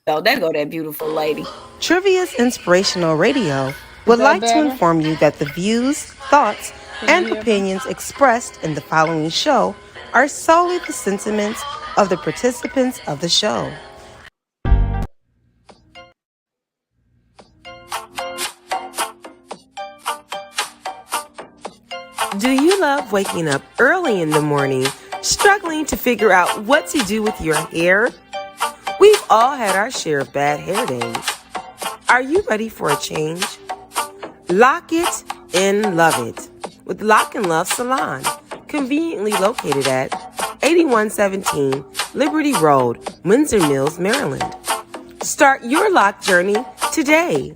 There go that beautiful lady. Trivia's Inspirational Radio Is would that like to better? inform you that the views, thoughts, Can you and hear me? opinions expressed in the following show are solely the sentiments of the participants of the show. Do you love waking up early in the morning, struggling to figure out what to do with your hair? We've all had our share of bad hair days. Are you ready for a change? Lock it and love it with Lock and Love Salon, conveniently located at 8117 Liberty Road, Windsor Mills, Maryland. Start your lock journey today.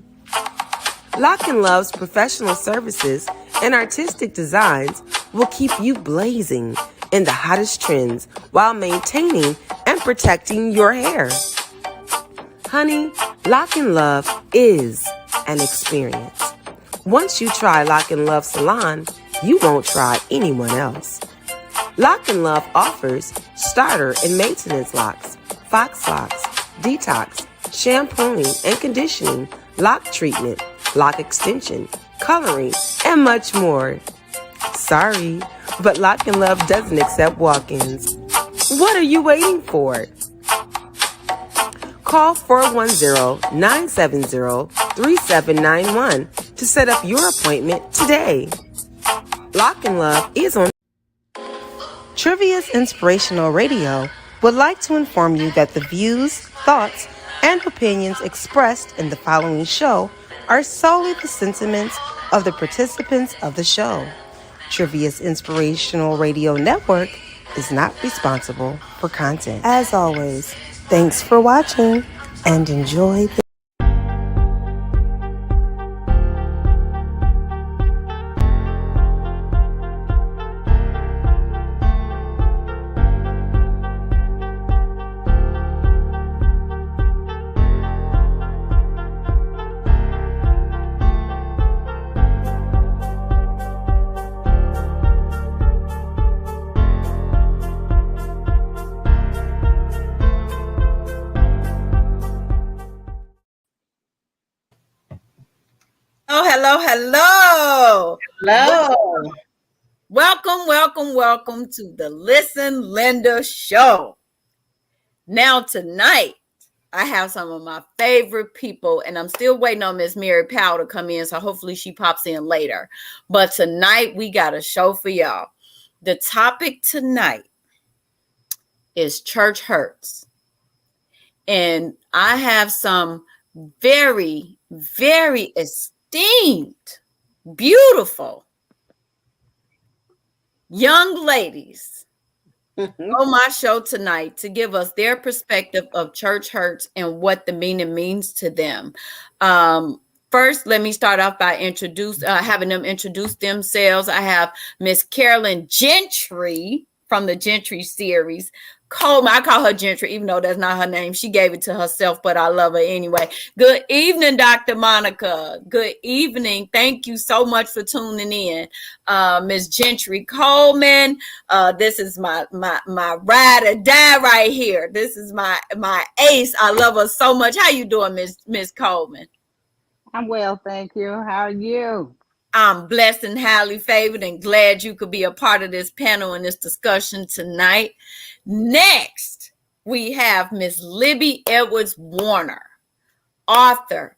Lock and Love's professional services and artistic designs will keep you blazing in the hottest trends while maintaining and protecting your hair. Honey, Lock and Love is an experience. Once you try Lock and Love Salon, you won't try anyone else. Lock and Love offers starter and maintenance locks, fox locks, detox, shampooing and conditioning, lock treatment, lock extension, coloring, and much more. Sorry, but Lock and Love doesn't accept walk-ins. What are you waiting for? Call 410-970-3791 to set up your appointment today. Lock and Love is on. Trivia's Inspirational Radio would like to inform you that the views, thoughts, and opinions expressed in the following show are solely the sentiments of the participants of the show. Trivia's Inspirational Radio Network is not responsible for content. As always, thanks for watching and enjoy the Hello. Hello. Welcome to the Listen Linda Show. Now tonight, I have some of my favorite people, and I'm still waiting on Miss Mary Powell to come in, so hopefully she pops in later. But tonight, we got a show for y'all. The topic tonight is church hurts. And I have some very, very esteemed, beautiful young ladies on my show tonight to give us their perspective of church hurts and what the meaning means to them. First, let me start off by having them introduce themselves. I have Miss Carolyn Gentry from the Gentry series. Coleman, I call her Gentry, even though that's not her name. She gave it to herself, but I love her anyway. Good evening, Dr. Monica. Good evening. Thank you so much for tuning in. Miss Gentry Coleman. This is my ride or die right here. This is my ace. I love her so much. How you doing, Miss Coleman? I'm well, thank you. How are you? I'm blessed and highly favored and glad you could be a part of this panel and this discussion tonight. Next, we have Miss Libby Edwards Warner, author,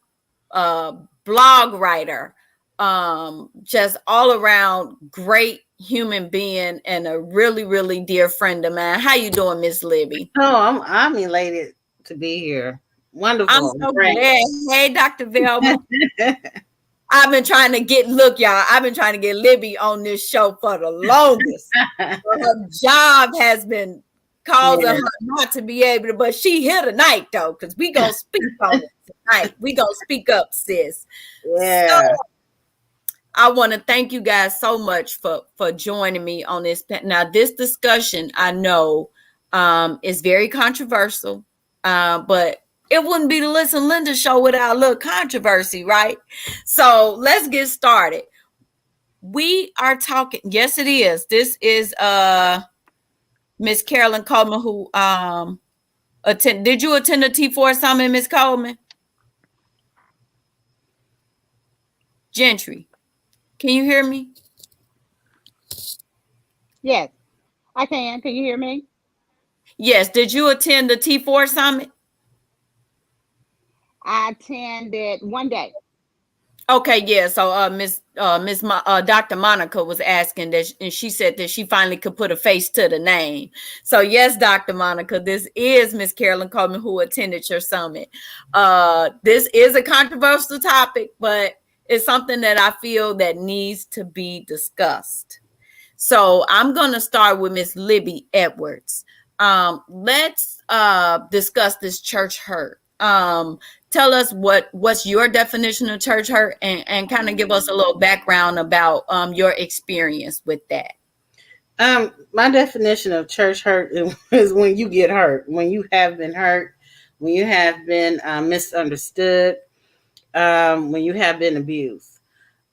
blog writer, just all around great human being and a really, really dear friend of mine. How you doing, Miss Libby? Oh, I'm elated to be here. Wonderful. I'm so glad. Hey, Dr. Velma. I've been trying to get Libby on this show for the longest. Her job has been causing her not to be able to, but she here tonight though, because we gonna speak on it tonight. We gonna speak up, sis. Yeah. So, I want to thank you guys so much for joining me on this. Now, this discussion I know is very controversial, but it wouldn't be the Listen Linda show without a little controversy, right? So let's get started. We are talking. Yes, it is. This is Miss Carolyn Coleman, who Did you attend the T4 summit, Miss Coleman? Gentry, can you hear me? Yes, I can. Can you hear me? Yes. Did you attend the T4 summit? I attended one day. Okay, yeah. So Dr. Monica was asking that, and she said that she finally could put a face to the name. So yes, Dr. Monica, this is Miss Carolyn Coleman who attended your summit. This is a controversial topic, but it's something that I feel that needs to be discussed. So I'm gonna start with Miss Libby Edwards. Let's discuss this church hurt. Tell us what's your definition of church hurt, and kind of give us a little background about your experience with that. My definition of church hurt is when you get hurt, when you have been hurt, when you have been misunderstood, when you have been abused.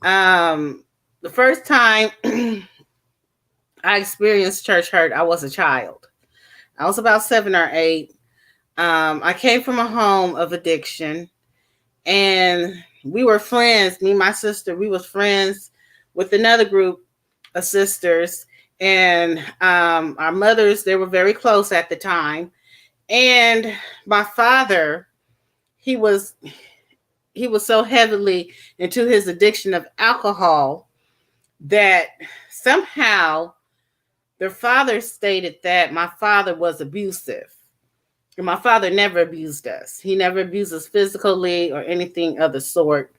The first time I experienced church hurt, I was a child. I was about 7 or 8. I came from a home of addiction, and we were friends. Me and my sister, we was friends with another group of sisters, and our mothers, they were very close at the time. And my father, he was so heavily into his addiction of alcohol that somehow their father stated that my father was abusive. And my father never abused us. He never abused us physically or anything of the sort.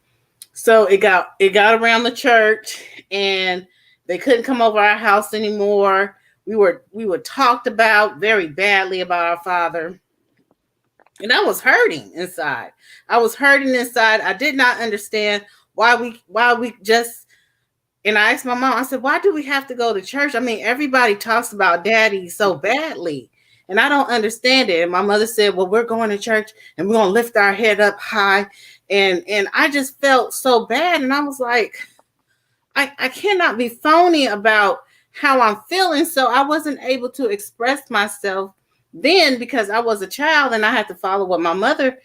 So it got around the church, and they couldn't come over our house anymore. We were talked about very badly about our father. And I was hurting inside. I did not understand why we just, and I asked my mom, I said, why do we have to go to church? I mean, everybody talks about daddy so badly, and I don't understand it. And my mother said, well, we're going to church and we're going to lift our head up high. And I just felt so bad. And I was like, I cannot be phony about how I'm feeling. So I wasn't able to express myself then because I was a child and I had to follow what my mother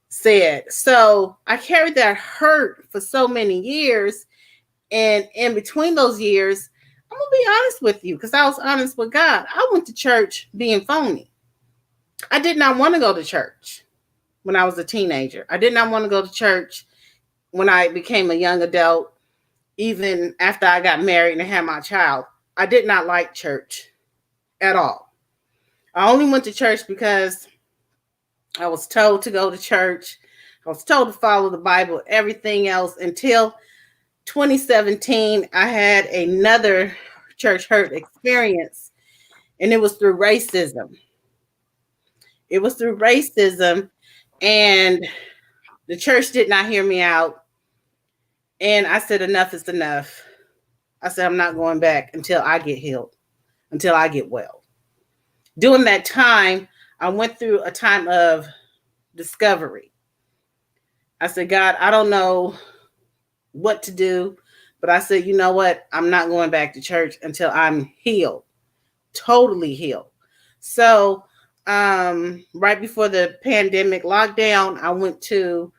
said. So I carried that hurt for so many years. And in between those years, I'm going to be honest with you, because I was honest with God. I went to church being phony. I did not want to go to church when I was a teenager. I did not want to go to church when I became a young adult, even after I got married and had my child. I did not like church at all. I only went to church because I was told to go to church. I was told to follow the Bible, everything else, until 2017, I had another church hurt experience, and it was through racism. It was through racism, and the church did not hear me out. And I said, enough is enough. I said, I'm not going back until I get healed, until I get well. During that time, I went through a time of discovery. I said, God, I don't know what to do, but I said, you know what? I'm not going back to church until I'm healed, totally healed. So right before the pandemic lockdown, I went to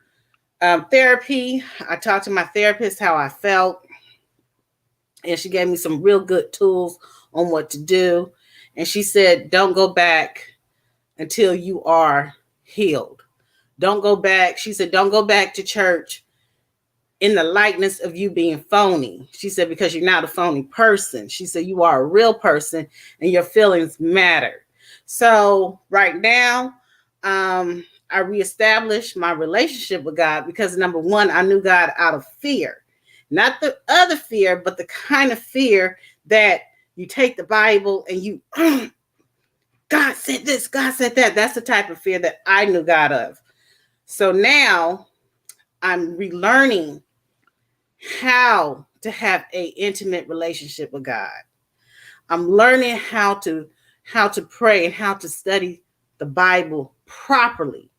therapy. I talked to my therapist how I felt, and she gave me some real good tools on what to do. And she said, don't go back until you are healed. Don't go back. She said, don't go back to church in the likeness of you being phony. She said, because you're not a phony person. She said, you are a real person and your feelings matter. So right now, I reestablished my relationship with God because, number one, I knew God out of fear. Not the other fear, but the kind of fear that you take the Bible and you, God said this, God said that. That's the type of fear that I knew God of. So now I'm relearning how to have an intimate relationship with God. I'm learning how to pray and how to study the Bible properly.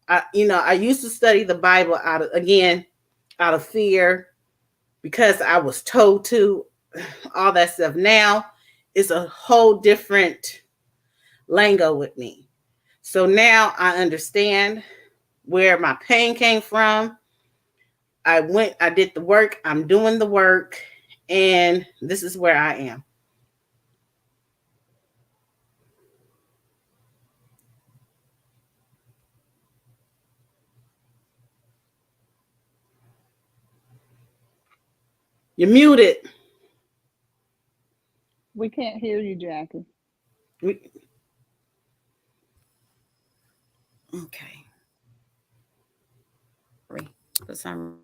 I used to study the Bible out of fear, because I was told to, all that stuff. Now it's a whole different lingo with me. So now I understand where my pain came from. I did the work, I'm doing the work, and this is where I am. You're muted. We can't hear you, Jackie. Okay. For some,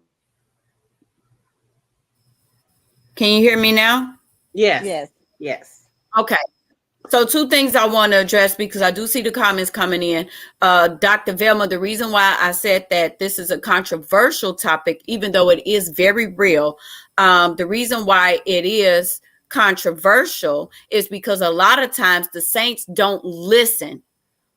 can you hear me now? Yes. Yes. Yes. Okay. So two things I want to address because I do see the comments coming in. Dr. Velma, the reason why I said that this is a controversial topic, even though it is very real, the reason why it is controversial is because a lot of times the saints don't listen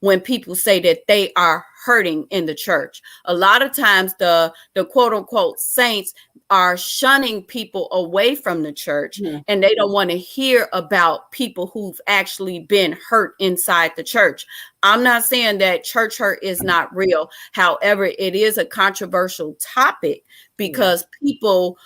when people say that they are hurting in the church. A lot of times the quote unquote saints are shunning people away from the church, Mhm. and they don't want to hear about people who've actually been hurt inside the church. I'm not saying that church hurt is not real. However, it is a controversial topic because people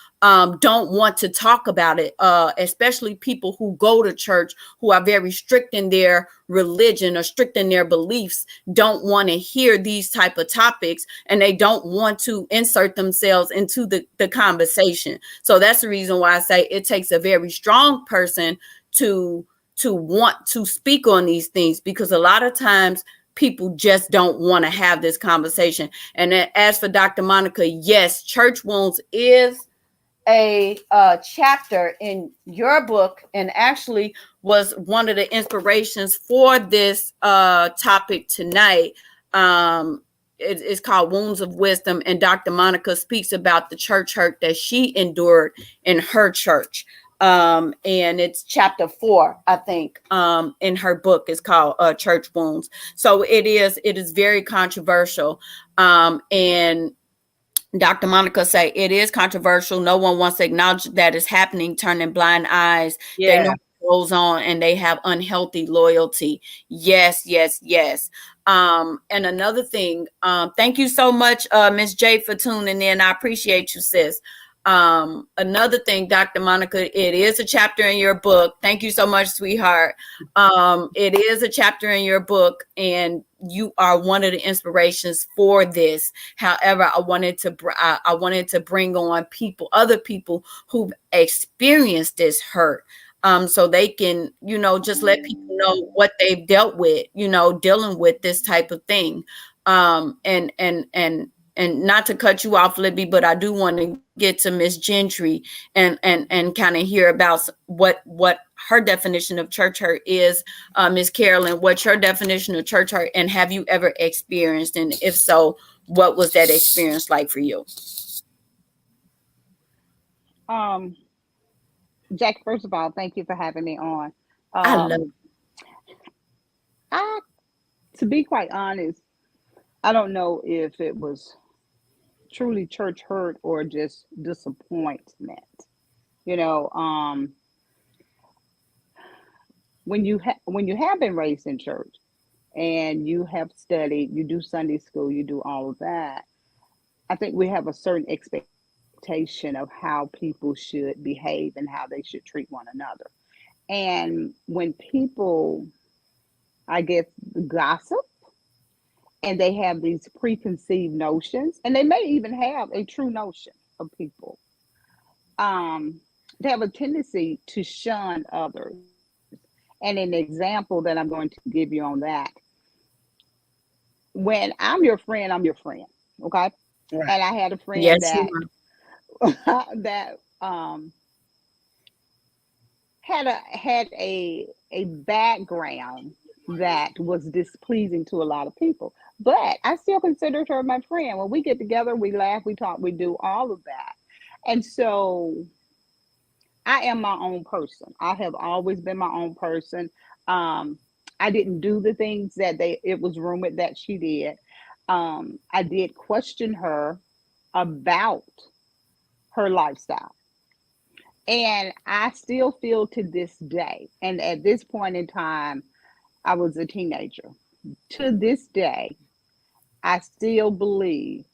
don't want to talk about it, especially people who go to church who are very strict in their religion or strict in their beliefs don't want to hear these type of topics, and they don't want to insert themselves into the conversation. So that's the reason why I say it takes a very strong person to want to speak on these things, because a lot of times people just don't want to have this conversation. And as for Dr. Monica, yes, church wounds is a chapter in your book, and actually was one of the inspirations for this topic tonight. It's called Wounds of Wisdom, and Dr. Monica speaks about the church hurt that she endured in her church. And it's chapter 4, I think, in her book. Is called Church Wounds. So it is very controversial. And Dr. Monica say it is controversial. No one wants to acknowledge that it's happening, turning blind eyes. They know Yeah. what goes on, and they have unhealthy loyalty. Yes, yes, yes. And another thing, thank you so much, Miss J, for tuning in. I appreciate you, sis. Another thing, Dr. Monica, it is a chapter in your book. Thank you so much, sweetheart. It is a chapter in your book, and you are one of the inspirations for this. However, I wanted to bring on other people who've experienced this hurt, so they can, just let people know what they've dealt with, dealing with this type of thing. And not to cut you off, Libby, but I do want to get to Miss Gentry and kind of hear about what her definition of church hurt is. Miss Carolyn, what's your definition of church hurt, and have you ever experienced, and if so, what was that experience like for you? Um, Jack, first of all, thank you for having me on. I love Um, I, to be quite honest, I don't know if it was truly church hurt or just disappointment. You know, when you have been raised in church and you have studied, you do Sunday school, you do all of that. I think we have a certain expectation of how people should behave and how they should treat one another. And when people, I guess, gossip and they have these preconceived notions, and they may even have a true notion of people, um, they have a tendency to shun others. And an example that I'm going to give you on that, when I'm your friend, I'm your friend. Okay. Right. And I had a friend yes, you that are. that had a background that was displeasing to a lot of people. But I still considered her my friend. When we get together, we laugh, we talk, we do all of that. And so I am my own person. I have always been my own person. Um, I didn't do the things that it was rumored that she did. I did question her about her lifestyle. And I still feel to this day, and at this point in time, I was a teenager. To this day, I still believe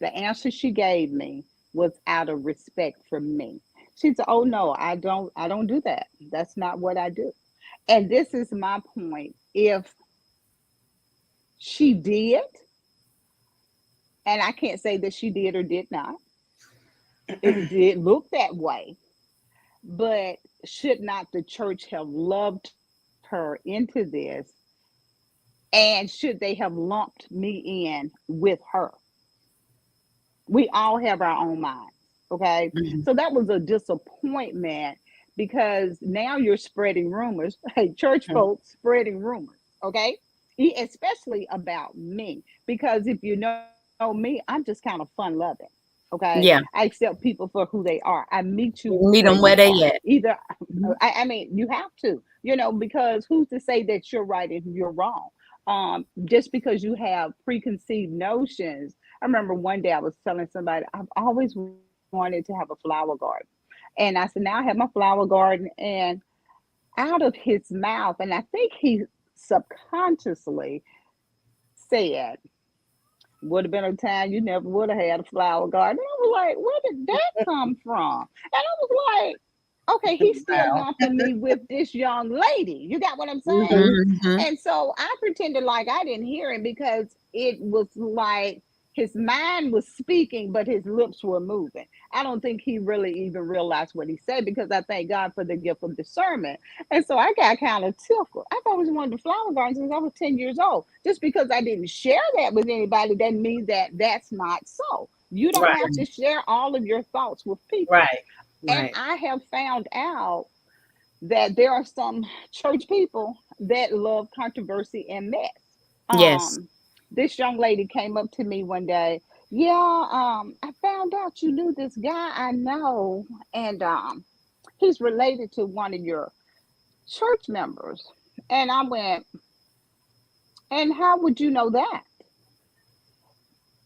the answer she gave me was out of respect for me. She said, "Oh no, I don't do that. That's not what I do." And this is my point. If she did, and I can't say that she did or did not, it did look that way, but should not the church have loved her into this? And should they have lumped me in with her? We all have our own minds. Okay. Mhm. So that was a disappointment because now you're spreading rumors. Hey, church folks spreading rumors. Okay. Especially about me. Because if you know me, I'm just kind of fun loving. Okay. I Yeah. accept people for who they are. I meet you where Meet them you where are. they at. Either, Mhm. I mean, you have to, because who's to say that you're right and you're wrong? Just because you have preconceived notions. I remember one day I was telling somebody I've always wanted to have a flower garden. And I said, now I have my flower garden. And out of his mouth, and I think he subconsciously said, would have been a time you never would have had a flower garden. And I was like, where did that come from? And I was like, okay, he's still Wow. lumping me with this young lady. You got what I'm saying? Hmm. Mhm. And so I pretended like I didn't hear him because it was like his mind was speaking, but his lips were moving. I don't think he really even realized what he said because I thank God for the gift of discernment. And so I got kind of tickled. I've always wanted a flower garden since I was 10 years old. Just because I didn't share that with anybody doesn't mean that that's not so. You don't Right. have to share all of your thoughts with people. Right. And Right. I have found out that there are some church people that love controversy and mess. Yes. Um, this young lady came up to me one day. Yeah, I found out you knew this guy I know, and he's related to one of your church members. And I went, and how would you know that?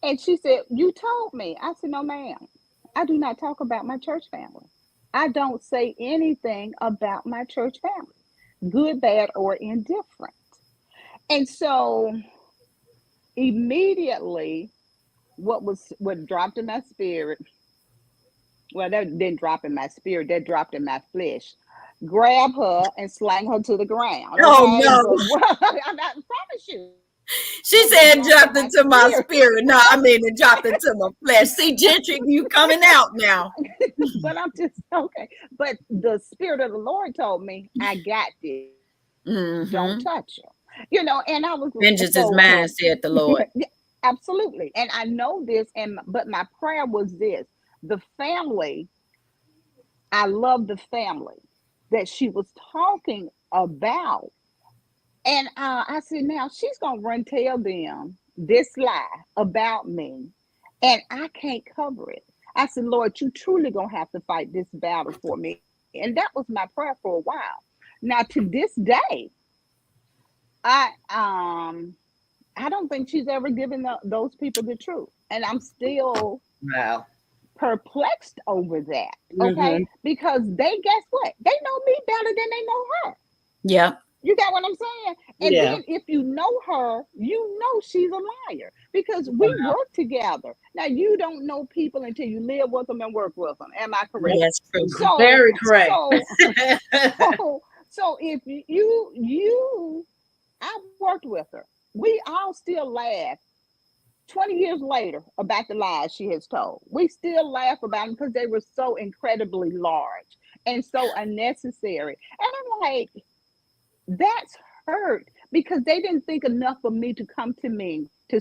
And she said, you told me. I said, no, ma'am. I do not talk about my church family. I don't say anything about my church family, good, bad, or indifferent. And so immediately, what dropped in my spirit, well, that didn't drop in my spirit, that dropped in my flesh. Grab her and slang her to the ground, Oh okay? no. But what I promise you, but She what said dropped in dropped my into my spirit, spirit. No, I mean it dropped into my flesh. See, Gentry, you coming out now. but I'm just okay. But the spirit of the Lord told me, I got this. Don't touch her. Hmm. And I was Vengeance so is mine, said the Lord. yeah, absolutely. And I know this, and but my prayer was this: the family. I love the family that she was talking about, and I said, now she's gonna run tell them this lie about me, and I can't cover it. I said, Lord, you truly gonna have to fight this battle for me, and that was my prayer for a while. Now to this day, I I don't think she's ever given those people the truth, and I'm still Wow. perplexed over that. Okay, Hmm. because they guess what? They know me better than they know her. Yep. You got what I'm saying? And Yeah. then if you know her, you know she's a liar because we Wow. work together. Now you don't know people until you live with them and work with them. Am I correct? That's true. So Very correct. so so if I worked with her. We all still laugh 20 years later about the lies she has told. We still laugh about them because they were so incredibly large and so unnecessary. And I'm like, that's hurt because they didn't think enough of me to come to me to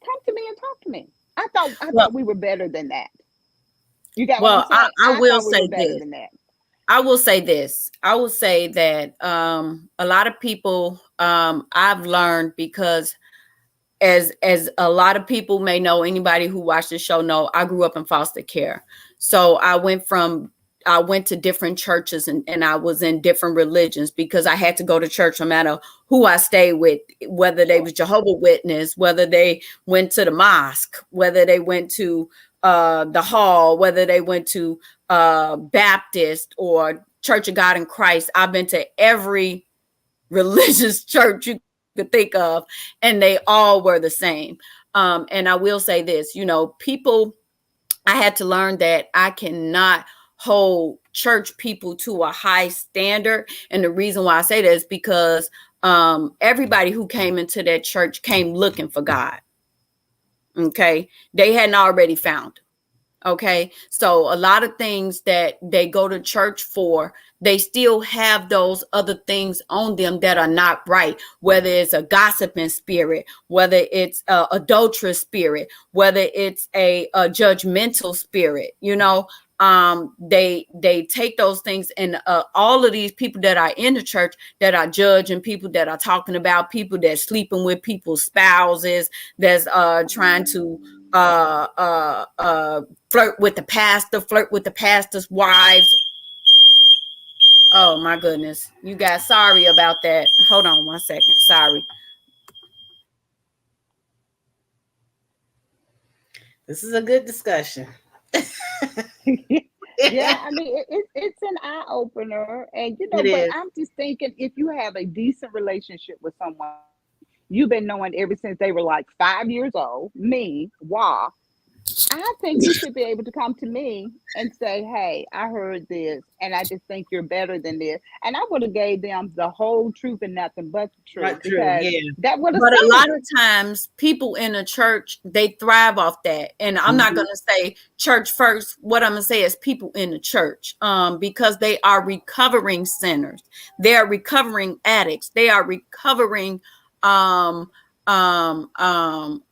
come to me and talk to me. I Well, thought we were better than that. You got what I'm well, I, saying? I I will thought we were say better this. than that. I will say this. I will say that a lot of people I've learned because as a lot of people may know, anybody who watched the show know, I grew up in foster care. So I went to different churches and I was in different religions because I had to go to church no matter who I stayed with, whether they Sure. was Jehovah Witness, whether they went to the mosque, whether they went to the hall, whether they went to Baptist or Church of God in Christ. I've been to every religious church you could think of, and they all were the same. And I will say this, people, I had to learn that I cannot hold church people to a high standard. And the reason why I say that is because everybody who came into that church came looking for God. Okay. They hadn't already found. Okay. So a lot of things that they go to church for, they still have those other things on them that are not right, whether it's a gossiping spirit, whether it's a adulterous spirit, whether it's a judgmental spirit, they take those things, and all of these people that are in the church that are judging people, that are talking about people, that's sleeping with people's spouses, that's trying to flirt with the pastor, flirt with the pastor's wives. Oh my goodness. You guys, sorry about that. Hold on 1 second. Sorry. This is a good discussion. Yeah, I mean, it's an eye opener, and It but is. I'm just thinking, if you have a decent relationship with someone you've been knowing ever since they were like 5 years old, me, wow, I think you should be able to come to me and say, "Hey, I heard this, and I just think you're better than this." And I would have gave them the whole truth and nothing but the truth, Not true. because Yeah. that would have But a lot stunk. of times people in a church, they thrive off that. And I'm not Mhm. going to say church first. What I'm going to say is people in the church, because they are recovering sinners. They are recovering addicts. They are recovering um,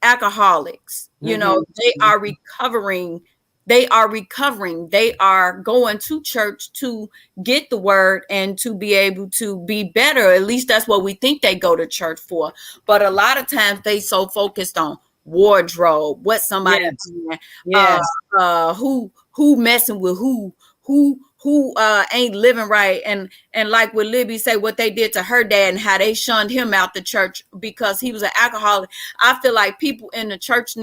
alcoholics. Mhm. They are recovering. They are recovering. They are going to church to get the word and to be able to be better. At least that's what we think they go to church for. But a lot of times they so focused on wardrobe, what somebody Yes. wearing, Yes. who messing with who ain't living right, and like what Libby say, what they did to her dad and how they shunned him out the church because he was an alcoholic. I feel like people in the church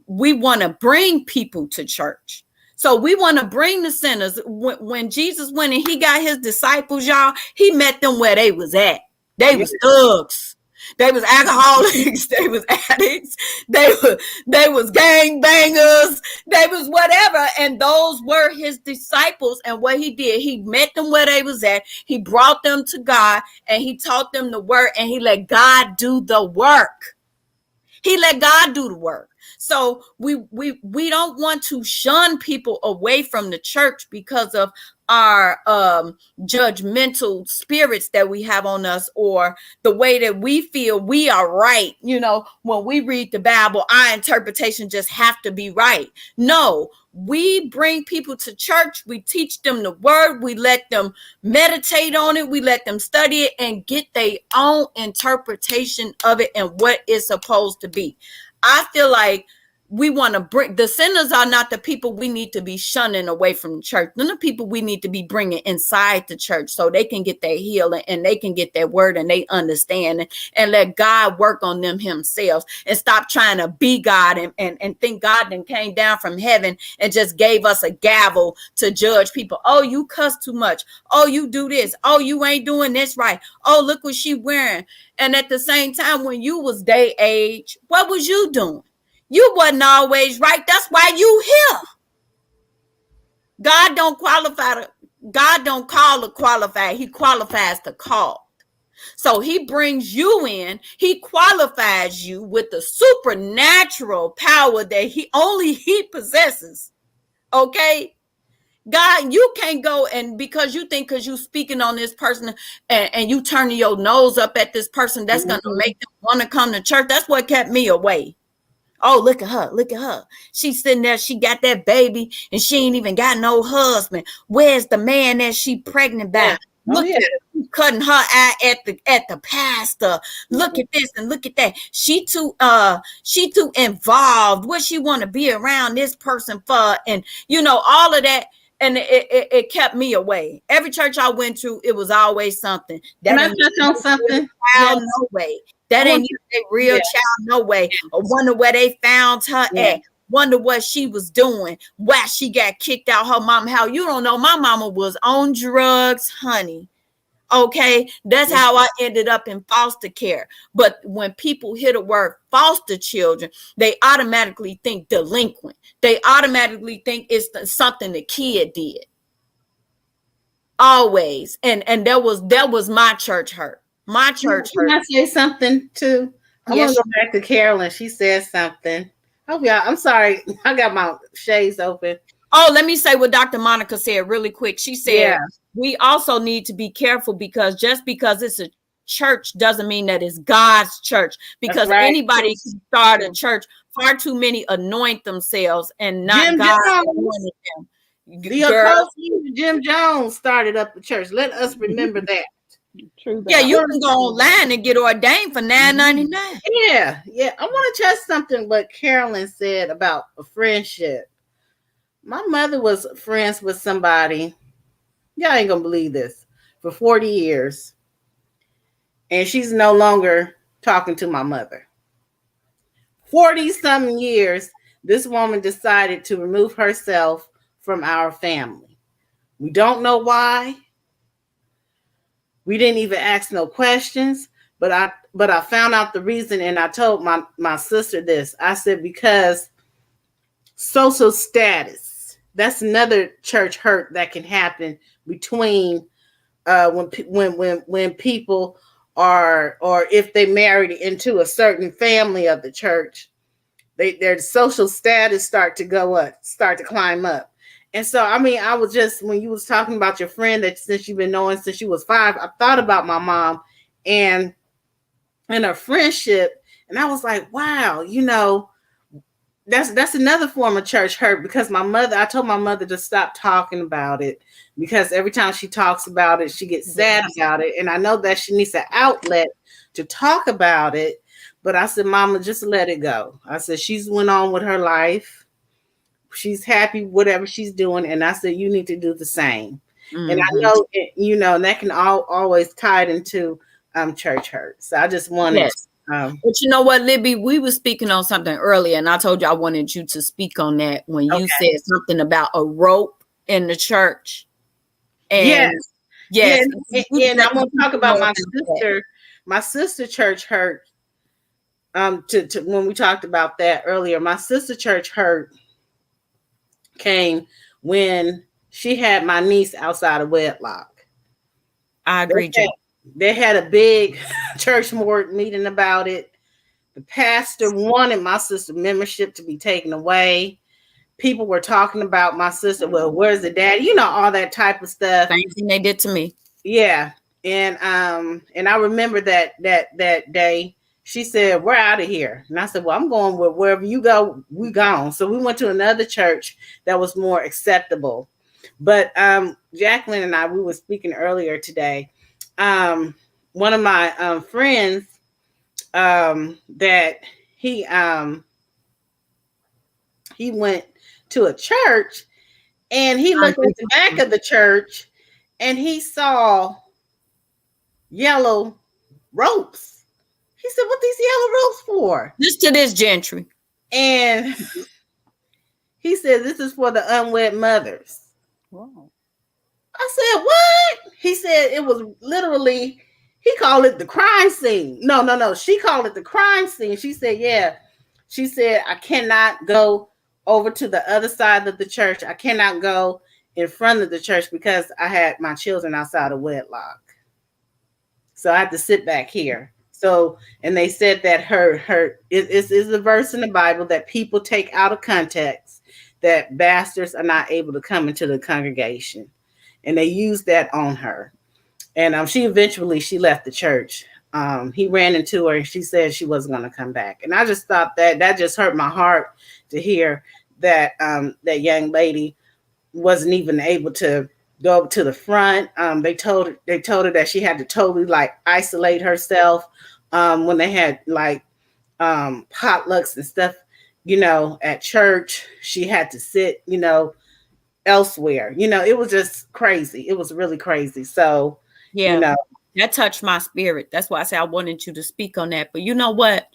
we want to bring people to church. So we want to bring the sinners. When Jesus went and he got his disciples, y'all, he met them where they was at. They Yeah. was thugs. They was alcoholics. They was addicts. They was gang bangers. They was whatever. And those were his disciples. And what he did, he met them where they was at. He brought them to God, and he taught them the word, and he let God do the work. He let God do the work. So we don't want to shun people away from the church because of our judgmental spirits that we have on us, or the way that we feel we are right. When we read the Bible, our interpretation just have to be right. No, we bring people to church, we teach them the word, we let them meditate on it, we let them study it and get their own interpretation of it and what it's supposed to be. I feel like we want to bring the sinners are not the people we need to be shunning away from the church. They're the people we need to be bringing inside the church so they can get their healing and they can get their word and they understand, and let God work on them himself, and stop trying to be God and think God then came down from heaven and just gave us a gavel to judge people. Oh, you cuss too much. Oh, you do this. Oh, you ain't doing this right. Oh, look what she wearing. And at the same time, when you was their age, what was you doing? You wasn't always right. That's why you here. God don't call the qualified. He qualifies the called. So he brings you in. He qualifies you with the supernatural power that he possesses. Okay? God, you can't go and because you think because you speaking on this person and you turning your nose up at this person, that's going to Mhm. make them want to come to church. That's what kept me away. Oh, look at her. Look at her. She's sitting there. She got that baby and she ain't even got no husband. Where's the man that she pregnant Yeah. by? Oh Look yeah. at her cutting her eye at the pastor. Look at this and look at that. She too involved. What she want to be around this person for? And all of that. And it kept me away. Every church I went to, it was always something. Can That I ain't touch on something? child, Yes. no way. I That want ain't to. a real Yeah. child, no way. Or Yes. wonder where they found her Yeah. at. Wonder what she was doing. Why she got kicked out her mama house. You don't know. My mama was on drugs, honey. Okay, that's Mhm. how I ended up in foster care. But when people hear the word foster children, they automatically think delinquent. They automatically think it's something the kid did. Always. And that was my church hurt. My church Can hurt. I say something too? I want Yes. to go back to Carolyn. She said something. Hope y'all. I'm sorry. I got my shades open. Oh, let me say what Dr. Monica said really quick. She Yeah, said, we also need to be careful because just because it's a church doesn't mean that it's God's church, that's because right. anybody True. can start a True. church. Far too many anoint themselves and not Jim God Jones, anointed them. the Girl, occult leader Jim Jones started up the church. Let us remember that. True yeah, that. I you want can go online and get ordained for $9.99. yeah, yeah. I want to test something what Carolyn said about a friendship. My mother was friends with somebody. Y'all ain't gonna believe this. For 40 years. And she's no longer talking to my mother. 40 something years, this woman decided to remove herself from our family. We don't know why. We didn't even ask no questions, but I found out the reason, and I told my sister this. I said because social status. That's another church hurt that can happen between when people are, or if they married into a certain family of the church, their social status start to go up, start to climb up. And so, I mean, I was just, when you was talking about your friend that since you've been knowing since you was 5, I thought about my mom and her friendship, and I was like, wow, that's another form of church hurt, because I told my mother to stop talking about it, because every time she talks about it, she gets sad about it. And I know that she needs an outlet to talk about it. But I said, Mama, just let it go. I said, she's went on with her life. She's happy, whatever she's doing. And I said, you need to do the same. And I Mm-hmm. know, and that can always tie it into church hurt. So I just wanted Yes. to, But you know what, Libby, we were speaking on something earlier, and I told you I wanted you to speak on that when you okay. said something about a rope in the church. Yes. And Yeah, yes, you and let I'm the gonna talk people about know about that. my sister church hurt. To when we talked about that earlier, my sister church hurt came when she had my niece outside of wedlock. I They agree, had, Jay. they had a big church board meeting about it. The pastor wanted my sister membership to be taken away. People were talking about my sister. Well, where's the dad? All that type of stuff. Same thing they did to me. Yeah. And I remember that day she said, we're out of here. And I said, well, I'm going with wherever you go, we gone. So we went to another church that was more acceptable. But Jacqueline and I, we were speaking earlier today. One of my friends, that he went to a church, and he I looked at the back agree. of the church, and he saw yellow ropes. He said, what these yellow ropes for? Just to this gentry. And he said, this is for the unwed mothers. Wow. I said, what? He said it was literally, he called it the crime scene. No. She called it the crime scene. She said, yeah. She said, I cannot go over to the other side of the church. I cannot go in front of the church because I had my children outside of wedlock. So I had to sit back here. So, and they said that is a verse in the Bible that people take out of context, that bastards are not able to come into the congregation, and they used that on her. And she left the church. He ran into her, and she said she wasn't going to come back. And I just thought that just hurt my heart to hear that that young lady wasn't even able to go up to the front. They told her that she had to totally like isolate herself when they had like potlucks and stuff, at church. She had to sit, elsewhere. It was just crazy. It was really crazy. So, you Yeah, know, that touched my spirit. That's why I said I wanted you to speak on that. But you know what?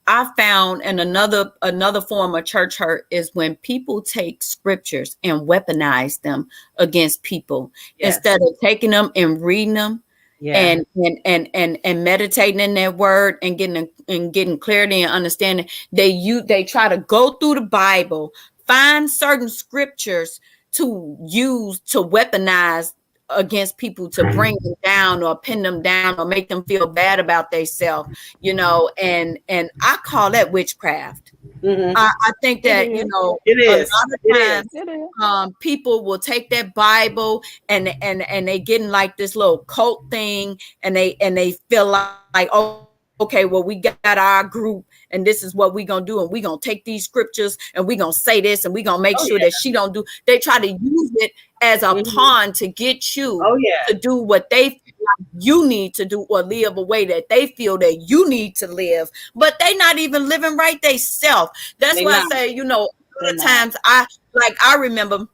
I found, and another form of church hurt is when people take scriptures and weaponize them against people yes, instead of taking them and reading them. Yeah. and meditating in that word and getting clarity and understanding. They try to go through the Bible, find certain scriptures to use to weaponize against people, to bring them down or pin them down or make them feel bad about themselves, and I call that witchcraft. Hmm. I think It that, is. It a lot is. of It is. times, It is. people will take that Bible and they get in like this little cult thing, and they feel like, okay, well, we got our group, and this is what we gonna do, and we gonna take these scriptures, and we gonna say this, and we gonna make sure that she Oh don't do. yeah. They try to use it as a pawn to Hmm. get you to Oh do yeah. what they feel like you need to do, or live a way that they feel that you need to live, but they not even living right themselves. That's They why I not. say, a lot They're of not. times I remember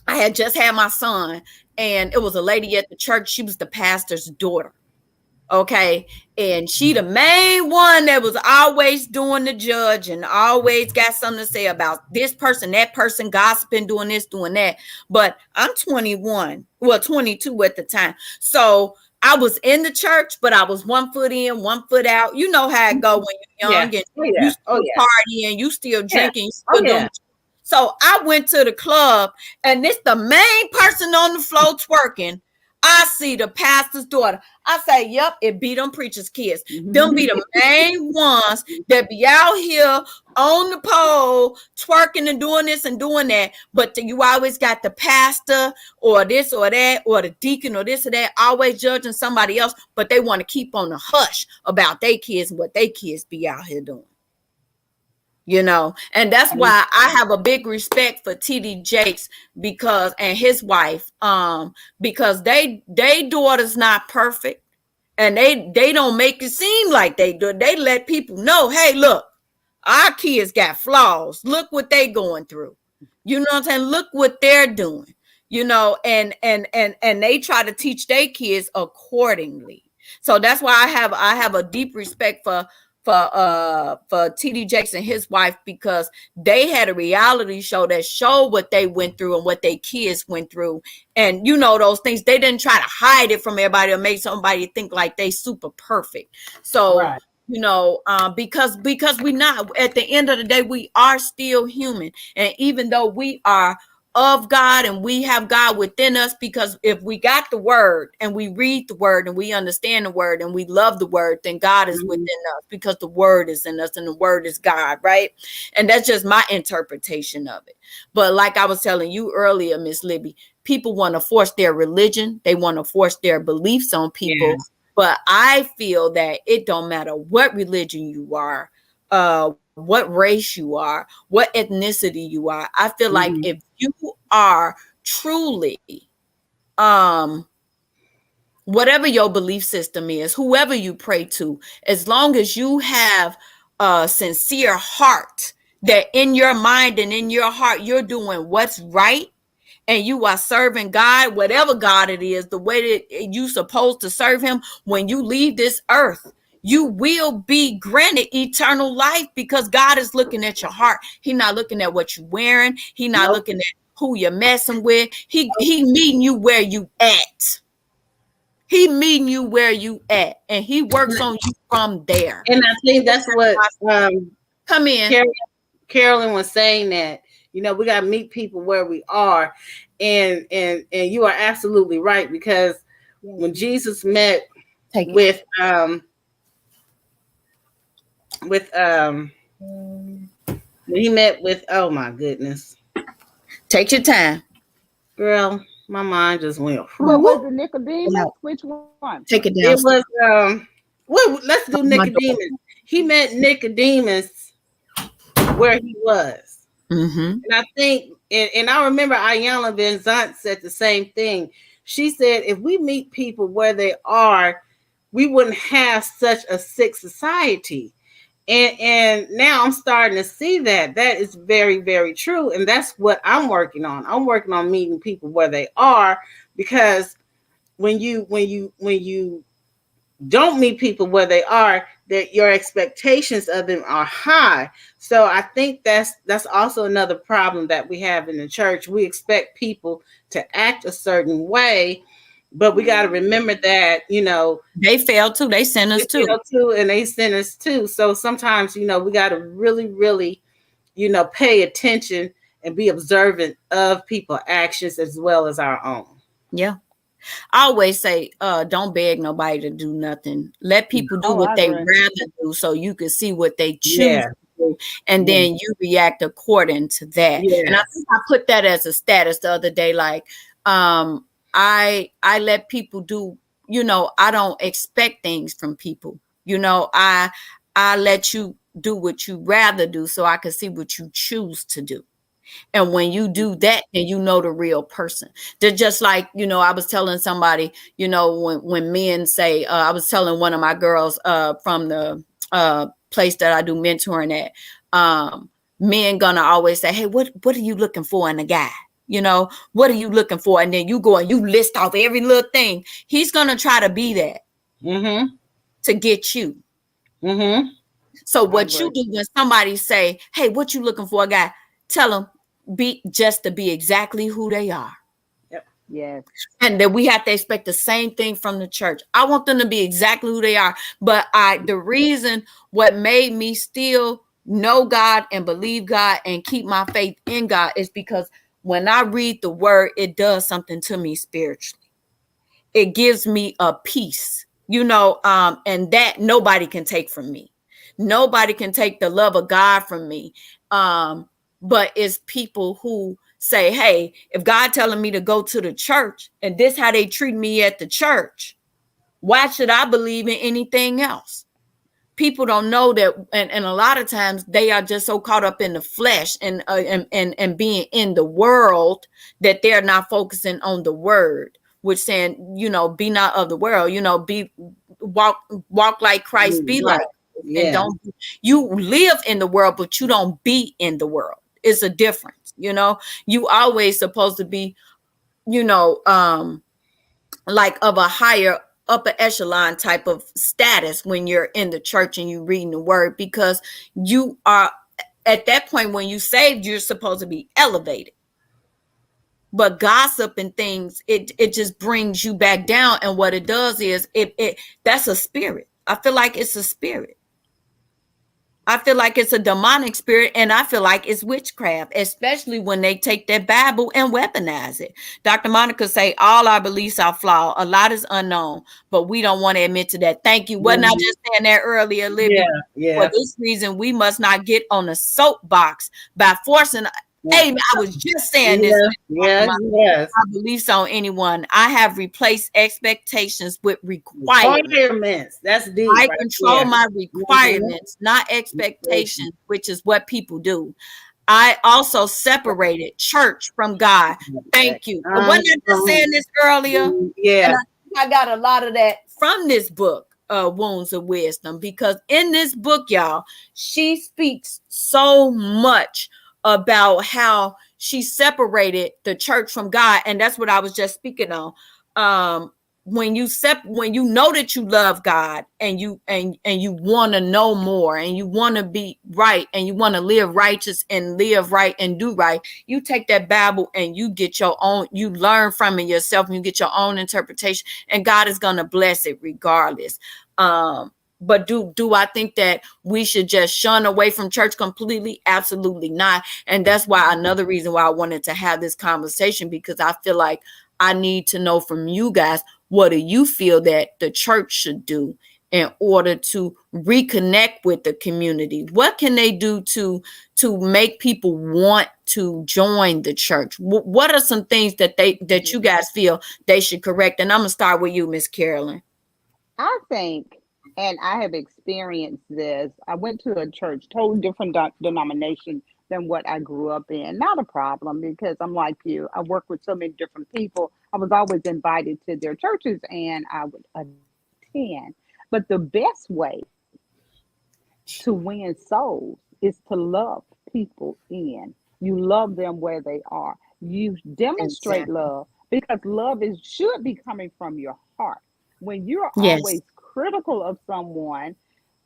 I had just had my son, and it was a lady at the church. She was the pastor's daughter. Okay. And she the main one that was always doing the judge and always got something to say about this person, that person, gossiping, doing this, doing that. But I'm 21, well, 22 at the time. So I was in the church, but I was 1 foot in, 1 foot out. You know how it go when you're young Yeah. and Oh you yeah. Oh still yeah. partying, you still Yeah. drinking, you Oh still doing. yeah. So I went to the club, and this the main person on the floor twerking. I see the pastor's daughter. I say, yep, it be them preachers' kids. Them be the main ones that be out here on the pole twerking and doing this and doing that. But you always got the pastor or this or that or the deacon or this or that always judging somebody else, but they want to keep on the hush about their kids and what their kids be out here doing. And that's And why I have a big respect for TD Jakes, because and his wife, because they daughters not perfect, and they don't make it seem like they do. They let people know, hey, look, our kids got flaws. Look what they going through. You know what I'm saying? Look what they're doing. And they try to teach their kids accordingly. So that's why I have a deep respect for TD Jakes and his wife, because they had a reality show that showed what they went through and what their kids went through. And those things, they didn't try to hide it from everybody or make somebody think like they super perfect. So Right. because we not, at the end of the day, we are still human. And even though we are of God and we have God within us, because if we got the word and we read the word and we understand the word and we love the word, then God is within Hmm. us, because the word is in us and the word is God, right? And that's just my interpretation of it. But like I was telling you earlier, Miss Libby, people want to force their religion, they want to force their beliefs on people. Yes. But I feel that it don't matter what religion you are, what race you are, what ethnicity you are. I feel like if Hmm. you are truly, um, whatever your belief system is, whoever you pray to, as long as you have a sincere heart, that in your mind and in your heart you're doing what's right, and you are serving God, whatever God it is, the way that you supposed to serve him, when you leave this earth, you will be granted eternal life, because God is looking at your heart. He's not looking at what you're wearing. He's not Nope. looking at who you're messing with. He meeting you where you at. He meeting you where you at, and he works on you from there. And I think that's what Come in. Carol, Carolyn was saying, that we got to meet people where we are, and you are absolutely right, because when Jesus met Take it. with when he met with, oh my goodness, Take your time. girl, my mind just went. what was Whoop. the Nicodemus? Which one? Take it It downstairs. was well, let's do My daughter. Nicodemus. He met Nicodemus where he was. Mm-hmm. And I think, and I remember Ayanna Van Zant said the same thing. She said, if we meet people where they are, we wouldn't have such a sick society. And now I'm starting to see that is very, very true. And that's what I'm working on. I'm working on meeting people where they are, because when you don't meet people where they are, that your expectations of them are high. So I think that's also another problem that we have in the church. We expect people to act a certain way, But we got to Mhm. remember that, They fail too. They sinners they too. feel too, and they sinners too. So sometimes, we got to really, really, pay attention and be observant of people's actions as well as our own. Yeah. I always say, don't beg nobody to do nothing. Let people do Oh, what I they agree. rather do so you can see what they choose Yeah, to do. And yeah, then you react according to that. And I yes. think I put that as a status the other day. Like, um, I let people do, I don't expect things from people. I let you do what you rather do so I can see what you choose to do. And when you do that, then you know the real person. They're just like, I was telling somebody, when men say, I was telling one of my girls from the place that I do mentoring at, men gonna always say, hey, what are you looking for in a guy? What are you looking for? And then you go and you list off every little thing. He's gonna try to be that Mm-hmm. to get you. Mm-hmm. So I what you agree. do when somebody say, "Hey, what you looking for, a guy?" Tell them be just to be exactly who they are, Yep. Yes. and that we have to expect the same thing from the church. I want them to be exactly who they are, but the reason what made me still know God and believe God and keep my faith in God is because when I read the Word, it does something to me spiritually. It gives me a peace, and that nobody can take from me. Nobody can take the love of God from me. But it's people who say, hey, if God telling me to go to the church and this how they treat me at the church, why should I believe in anything else? People don't know that, and a lot of times they are just so caught up in the flesh and being in the world that they're not focusing on the word, which saying, be not of the world, be walk walk like Christ, be like Right. Christ, and Yeah. don't you live in the world, but you don't be in the world. It's a difference. You always supposed to be, you know um like of a higher upper echelon type of status when you're in the church and you reading the word, because you are at that point when you saved, you're supposed to be elevated. But gossip and things, it just brings you back down, and what it does is it that's a spirit. I feel like it's a spirit. I feel like it's a demonic spirit, and I feel like it's witchcraft, especially when they take their Bible and weaponize it. Dr. Monica say all our beliefs are flawed. A lot is unknown, but we don't want to admit to that. Thank you. Wasn't I Mhm. just saying that earlier, Yeah. Libby? For Yeah. this reason, we must not get on the soapbox by forcing. Yeah. Hey, I was just saying this, Yeah. Dr. Yeah. Monica. Yes. My beliefs on anyone. I have replaced expectations with requirements. Requirements. That's deep I right control there. my Mhm. requirements, not expectations, which is what people do. I also separated church from God. Thank you. Wasn't I just saying this earlier? And Yeah. I got a lot of that from this book, Wounds of Wisdom, because in this book, y'all, she speaks so much about how she separated the church from God. And that's what I was just speaking on. Um, when you know that you love God and you want to know more and you want to be right and you want to live righteous and live right and do right, you take that Bible and you get your own, you learn from it yourself and you get your own interpretation, and God is going to bless it regardless. But do I think that we should just shun away from church completely? Absolutely not. And that's why another reason why I wanted to have this conversation, because I feel like I need to know from you guys, what do you feel that the church should do in order to reconnect with the community? What can they do to make people want to join the church? What are some things that you guys feel they should correct? And I'm gonna start with you, Miss Carolyn. I think, and I have experienced this. I went to a church, totally different denomination than what I grew up in. Not a problem because I'm like you. I work with so many different people. I was always invited to their churches and I would attend. But the best way to win souls is to love people in. You love them where they are. You demonstrate Exactly. love because love is should be coming from your heart. When you're Yes. always critical of someone,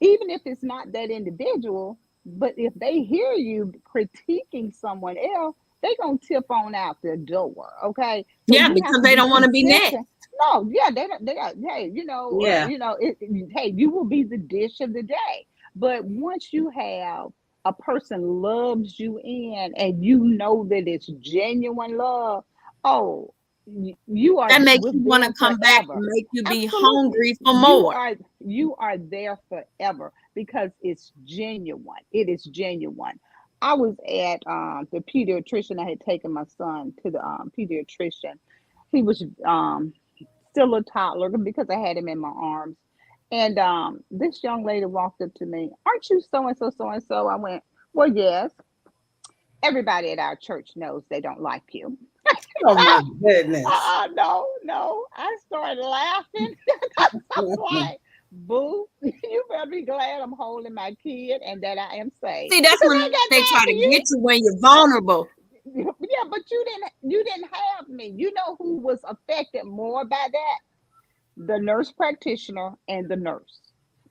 even if it's not that individual, but if they hear you critiquing someone else, they're gonna tip on out the door. Okay. So Yeah, you have because to they be don't want to be consistent. next. No, yeah, they are, hey, Yeah. hey, you will be the dish of the day. But once you have a person loves you in and you know that it's genuine love, oh, you are That makes with you want to them come back and forever. make you be Absolutely. hungry for more. You are there forever because it's genuine. It is genuine. I was at the pediatrician. I had taken my son to the pediatrician. He was still a toddler because I had him in my arms. And this young lady walked up to me, "Aren't you so and so, so and so?" I went, "Well, yes. Everybody at our church knows they don't like you." Oh my goodness. No, no. I started laughing. I was like, "Boo, you better be glad I'm holding my kid and that I am safe. See, that's Because when I ain't they got try time to for get you." you when you're vulnerable. Yeah, but you didn't have me. You know who was affected more by that? The nurse practitioner and the nurse,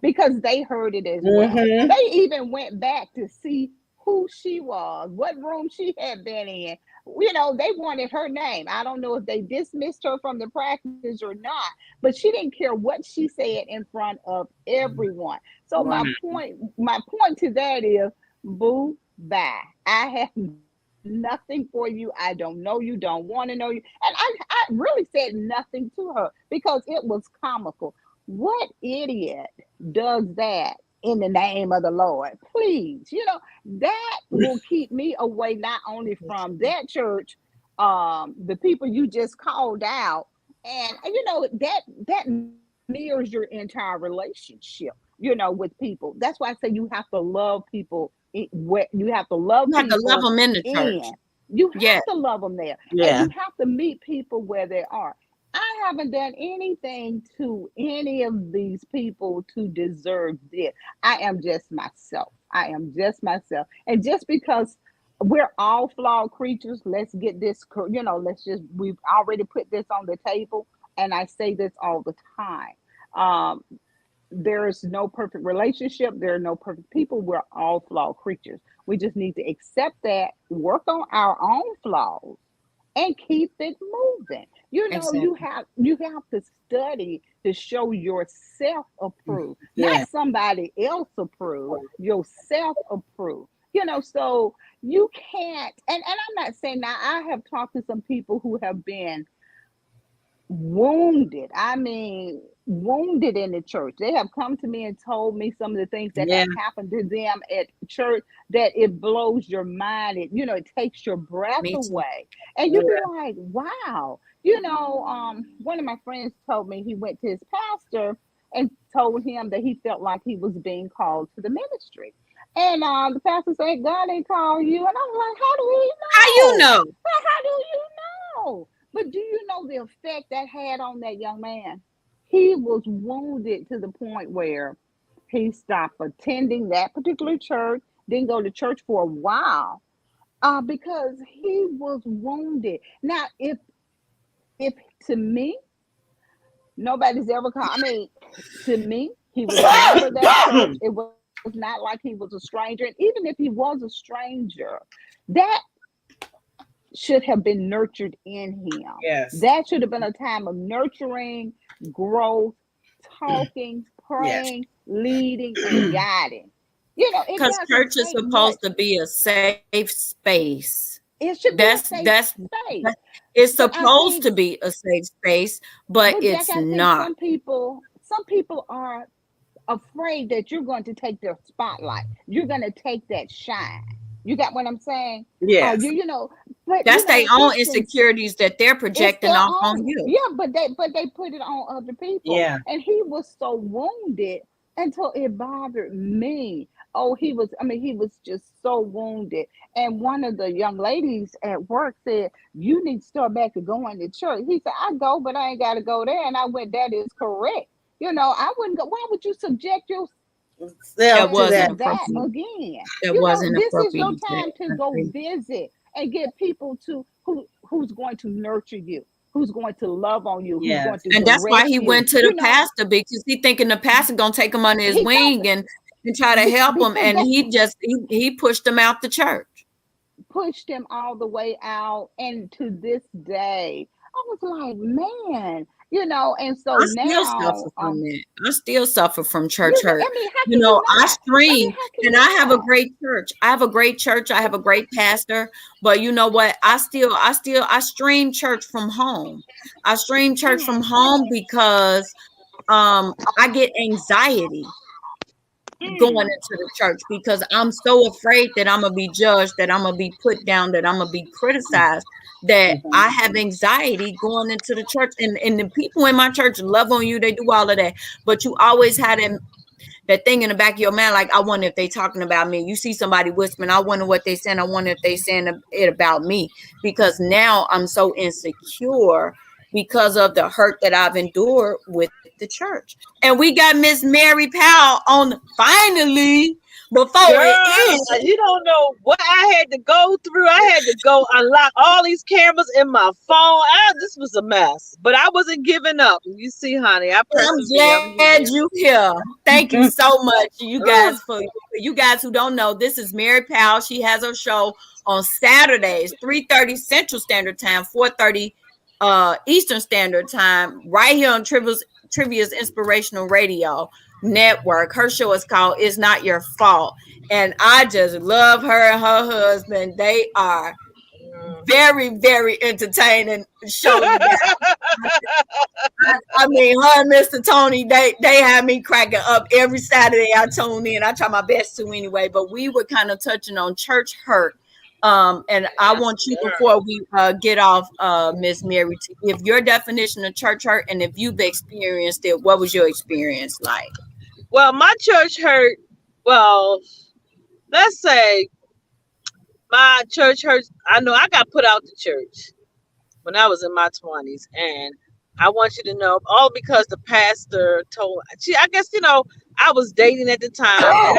because they heard it as well. Mm-hmm. They even went back to see who she was, what room she had been in. They wanted her name. I don't know if they dismissed her from the practice or not, but she didn't care what she said in front of everyone. So Wow. my point to that is, boo, bye. I have nothing for you. I don't know you, don't want to know you. And I really said nothing to her because it was comical. What idiot does that in the name of the Lord? Please, that will keep me away not only from that church, the people you just called out, and that mirrors your entire relationship, with people. That's why I say you have to love people. You have to love You have to love people them in the in. church. You Yeah. have to love them there, and Yeah. you have to meet people where they are. I haven't done anything to any of these people to deserve this. I am just myself. I am just myself. And just because we're all flawed creatures, let's get this, we've already put this on the table. And I say this all the time. Um, there is no perfect relationship. There are no perfect people. We're all flawed creatures. We just need to accept that, work on our own flaws, and keep it moving. Exactly. You have to study to show yourself approved, not Yeah. somebody else approved, yourself approved. So you can't, and I'm not saying, now I have talked to some people who have been wounded. I mean, wounded in the church. They have come to me and told me some of the things that Yeah. have happened to them at church, that it blows your mind. It takes your breath Me too. away. And you be Yeah. like, wow. One of my friends told me he went to his pastor and told him that he felt like he was being called to the ministry. And the pastor said, "God ain't called you." And I'm like, "How do we How you know? know? How do you know?" But do you know the effect that had on that young man? He was wounded to the point where he stopped attending that particular church, didn't go to church for a while, because he was wounded. Now, if to me, nobody's ever called. I mean, to me, he was a member of that church. It was not like he was a stranger. And even if he was a stranger, that should have been nurtured in him. Yes. That should have been a time of nurturing, growth, talking, Yes. praying, leading, and guiding. It Because doesn't church is take supposed much. to be a safe space. It should be That's a safe that's space. that, it's But I supposed to think, be a safe space, but but Jack, it's I think not. some people are afraid that you're going to take their spotlight. You're going to take that shine. You got what I'm saying? Oh, Yes. but That's their own it's in insecurities that they're it's projecting their off on own. you. Yeah, but they put it on other people, Yeah. and he was so wounded until it bothered me. Oh, he was just so wounded. And one of the young ladies at work said, "You need to start back to going to church." He said, "I go, but I ain't got to go there." And I went, "That is correct. I wouldn't go. Why would you subject That Self to to wasn't that. that appropriate. again? That wasn't This is your appropriate. time to go visit and get people who's going to nurture you, who's going to love on you, who's going Yes. to And that's why direct he you. went to the pastor, because he thinking the pastor gonna take him under his He thought, wing and try to help him, because and that he pushed him out the church. pushed him all the way out. And to this day, I was like, man, And so I still suffer now, from it. I still suffer from church you, hurt. I mean, how You can you know, I not? I mean, stream how can and you I have a not? great church. I have a great church. I have a great pastor. But you know what? I stream church from home. I stream church from Mm, home because I get anxiety going mm, into the church because I'm so afraid that I'm gonna be judged, that I'm gonna be put down, that I'm gonna be criticized, that Mhm. I have anxiety going into the church. And the people in my church love on you, they do all of that. But you always had that thing in the back of your mind, like, I wonder if they talking about me. You see somebody whispering, I wonder what they saying. I wonder if they saying it about me. Because now I'm so insecure because of the hurt that I've endured with the church. And we got Miss Mary Powell on finally before Girl, it ends. you don't know what I had to go through. I had to go unlock all these cameras in my phone. This was a mess, but I wasn't giving up. You see, honey, I I'm persevere. I'm glad here. you here. Thank you so much, you guys, Ugh, for you guys who don't know. This is Mary Powell. She has her show on Saturdays, 3:30 Central Standard Time, 4:30 Eastern Standard Time, right here on Trivia's Inspirational Radio Network. Her show is called "It's Not Your Fault," and I just love her and her husband. They are very, very entertaining show, you guys. I mean, her and Mr. Tony, they have me cracking up every Saturday. I tune in. I try my best to anyway. But we were kind of touching on church hurt. And I yes, want you, girl. before we get off, Miss Mary, to give your definition of church hurt, and if you've experienced it, what was your experience like? Well, my church hurt. Well, let's say my church hurts. I know I got put out the church when I was in my 20s, and I want you to know, all because the pastor told. She, I guess I was dating at the time, and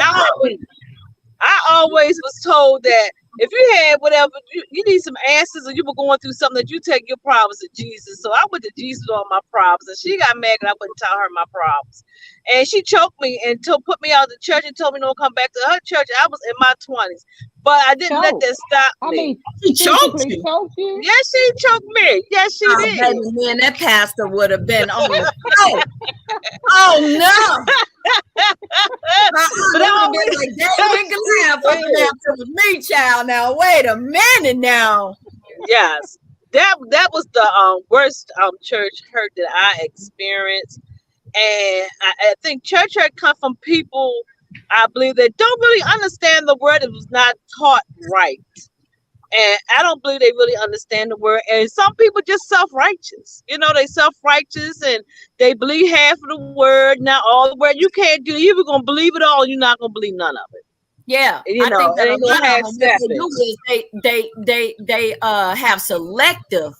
I always was told that if you had whatever you need some answers, or you were going through something, that you take your problems to Jesus. So I went to Jesus with all my problems, and she got mad that I wouldn't tell her my problems, and she choked me and put me out of the church and told me don't come back to her church. I was in my 20s, but I didn't let choke. that stop I me. mean, She choked physically you. choke you. Yes, she choked me. Yes, she Oh, did. baby, me and that pastor would have been on the floor. Oh no. But He would I have been always like David and Goliath. Fuck around to the me, child. Now wait a minute now. yes, that was the worst church hurt that I experienced. And I think church hurt come from people, I believe, that don't really understand the word. It was not taught right. And I don't believe they really understand the word. And some people just self-righteous. They self-righteous and they believe half of the word, not all the word. You can't do it. You're either gonna believe it all, or you're not gonna believe none of it. Yeah, And, I think it that a ain't no lot of half them, what they stepping. do is they have selective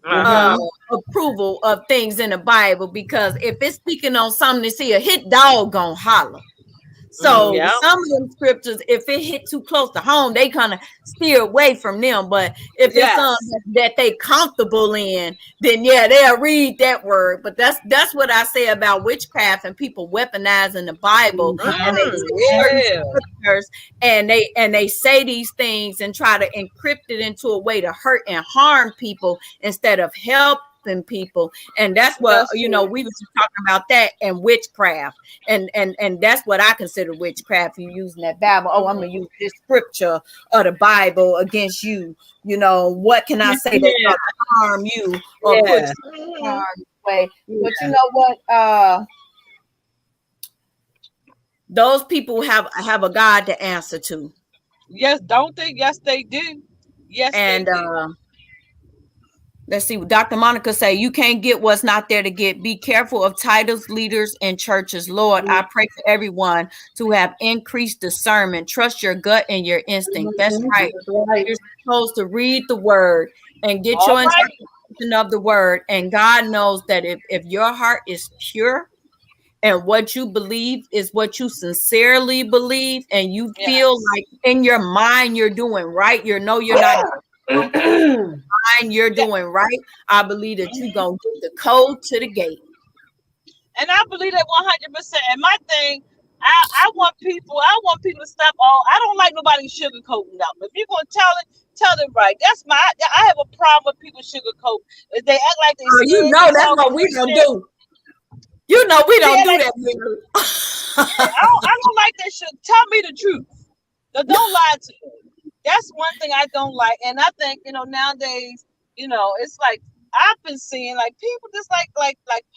uh Uh-huh. approval of things in the Bible, because if it's speaking on something, they see a hit dog gonna holler. So Yeah. some of them scriptures, if it hit too close to home, they kind of steer away from them. But if it's something Yes. that they comfortable in, then yeah, they'll read that word. But that's what I say about witchcraft and people weaponizing the Bible, and they take certain Yeah. scriptures and they say these things and try to encrypt it into a way to hurt and harm people instead of helping people. And that's what, That's we true. were just talking about that and witchcraft, and that's what I consider witchcraft. You using that Bible. Oh, I'm gonna use this scripture of the Bible against you. What can I say that's Yeah. gonna harm you or put Yes. you in harm's way? But you Yeah. know what? Those people have a God to answer to, Yes, don't they? Yes, they do. Yes, they and do. let's see. Dr. Monica say you can't get what's not there to get. Be careful of titles, leaders, and churches. Lord, I pray for everyone to have increased discernment. Trust your gut and your instinct. That's Mhm. right. That's right. You're supposed to read the word and get All your right. interpretation of the word. And God knows that if your heart is pure and what you believe is what you sincerely believe, and you feel Yes. like in your mind you're doing right, you're not mind you're Yeah. doing right, I believe that you're gonna get the code to the gate. And I believe that 100%. And my thing, I want people to stop all. I don't like nobody sugarcoating nothing. If you're gonna tell them right. That's my. I have a problem with people sugarcoat. If they act like they You scared know to that's tell what we don't Christian, do. You know we yeah, don't do like that, Mary. I don't like that shit. Tell me the truth. Don't lie to me. That's one thing I don't like. And I think, nowadays, it's like I've been seeing like people just like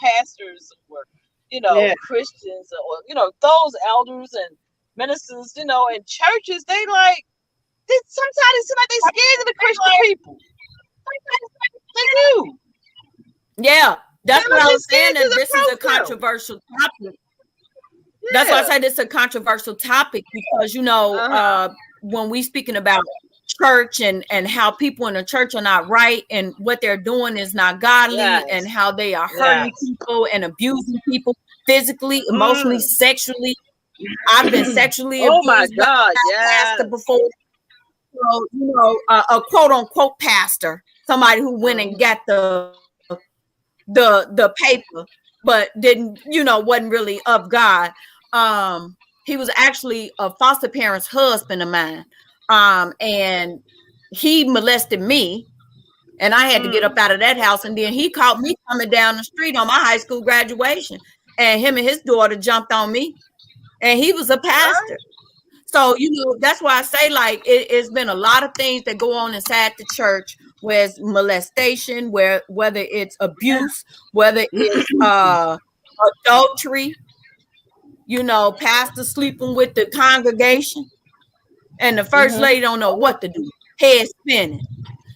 pastors or, Yeah. Christians or, those elders and ministers, in churches, sometimes it seems like they scared of the Christian people. They do. Yeah, They that's what like I they was saying. scared to That this is a approach them. controversial topic. That's why I Yeah. said it's a controversial topic because Uh-huh. when we speaking about church and how people in the church are not right and what they're doing is not godly and Yes. how they are hurting Yes. people and abusing people physically, emotionally, Mm. sexually. I've been sexually Oh my abused by God. a pastor Yes. before. So, a quote unquote pastor, somebody who went and Mm-hmm. got the paper, but didn't, wasn't really of God. He was actually a foster parent's husband of mine. And he molested me, and I had to get up Mm. out of that house. And then he caught me coming down the street on my high school graduation, and him and his daughter jumped on me, and he was a Right? pastor. So, that's why I say like it's been a lot of things that go on inside the church, where it's molestation, whether it's abuse, whether it's adultery, pastor sleeping with the congregation, and the first Mm-hmm. lady don't know what to do, head spinning.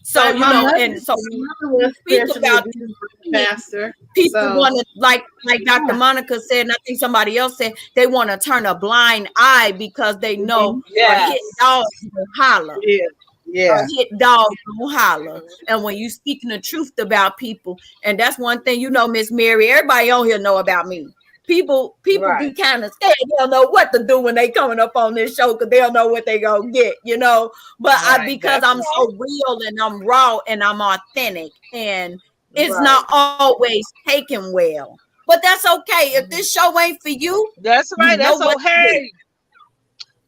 So, Like and so my when mother we was speak spiritually about abused by these a things, pastor. people So want to, like Dr. yeah. Monica said, and I think somebody else said, they want to turn a blind eye because they know Mm-hmm. a hit Yes. dog will holler. Yeah. A Yeah. hit dog will holler. Mm-hmm. And when you speaking the truth about people, and that's one thing, Miss Mary, everybody on here know about me. People be Right. kind of scared. They don't know what to do when they coming up on this show because they don't know what they gonna get. But Right. because That's I'm right. so real and I'm raw and I'm authentic, and it's not Right. always taken well. But that's okay. If Mhm. this show ain't for you, That's you right. know That's what oh to do. hey.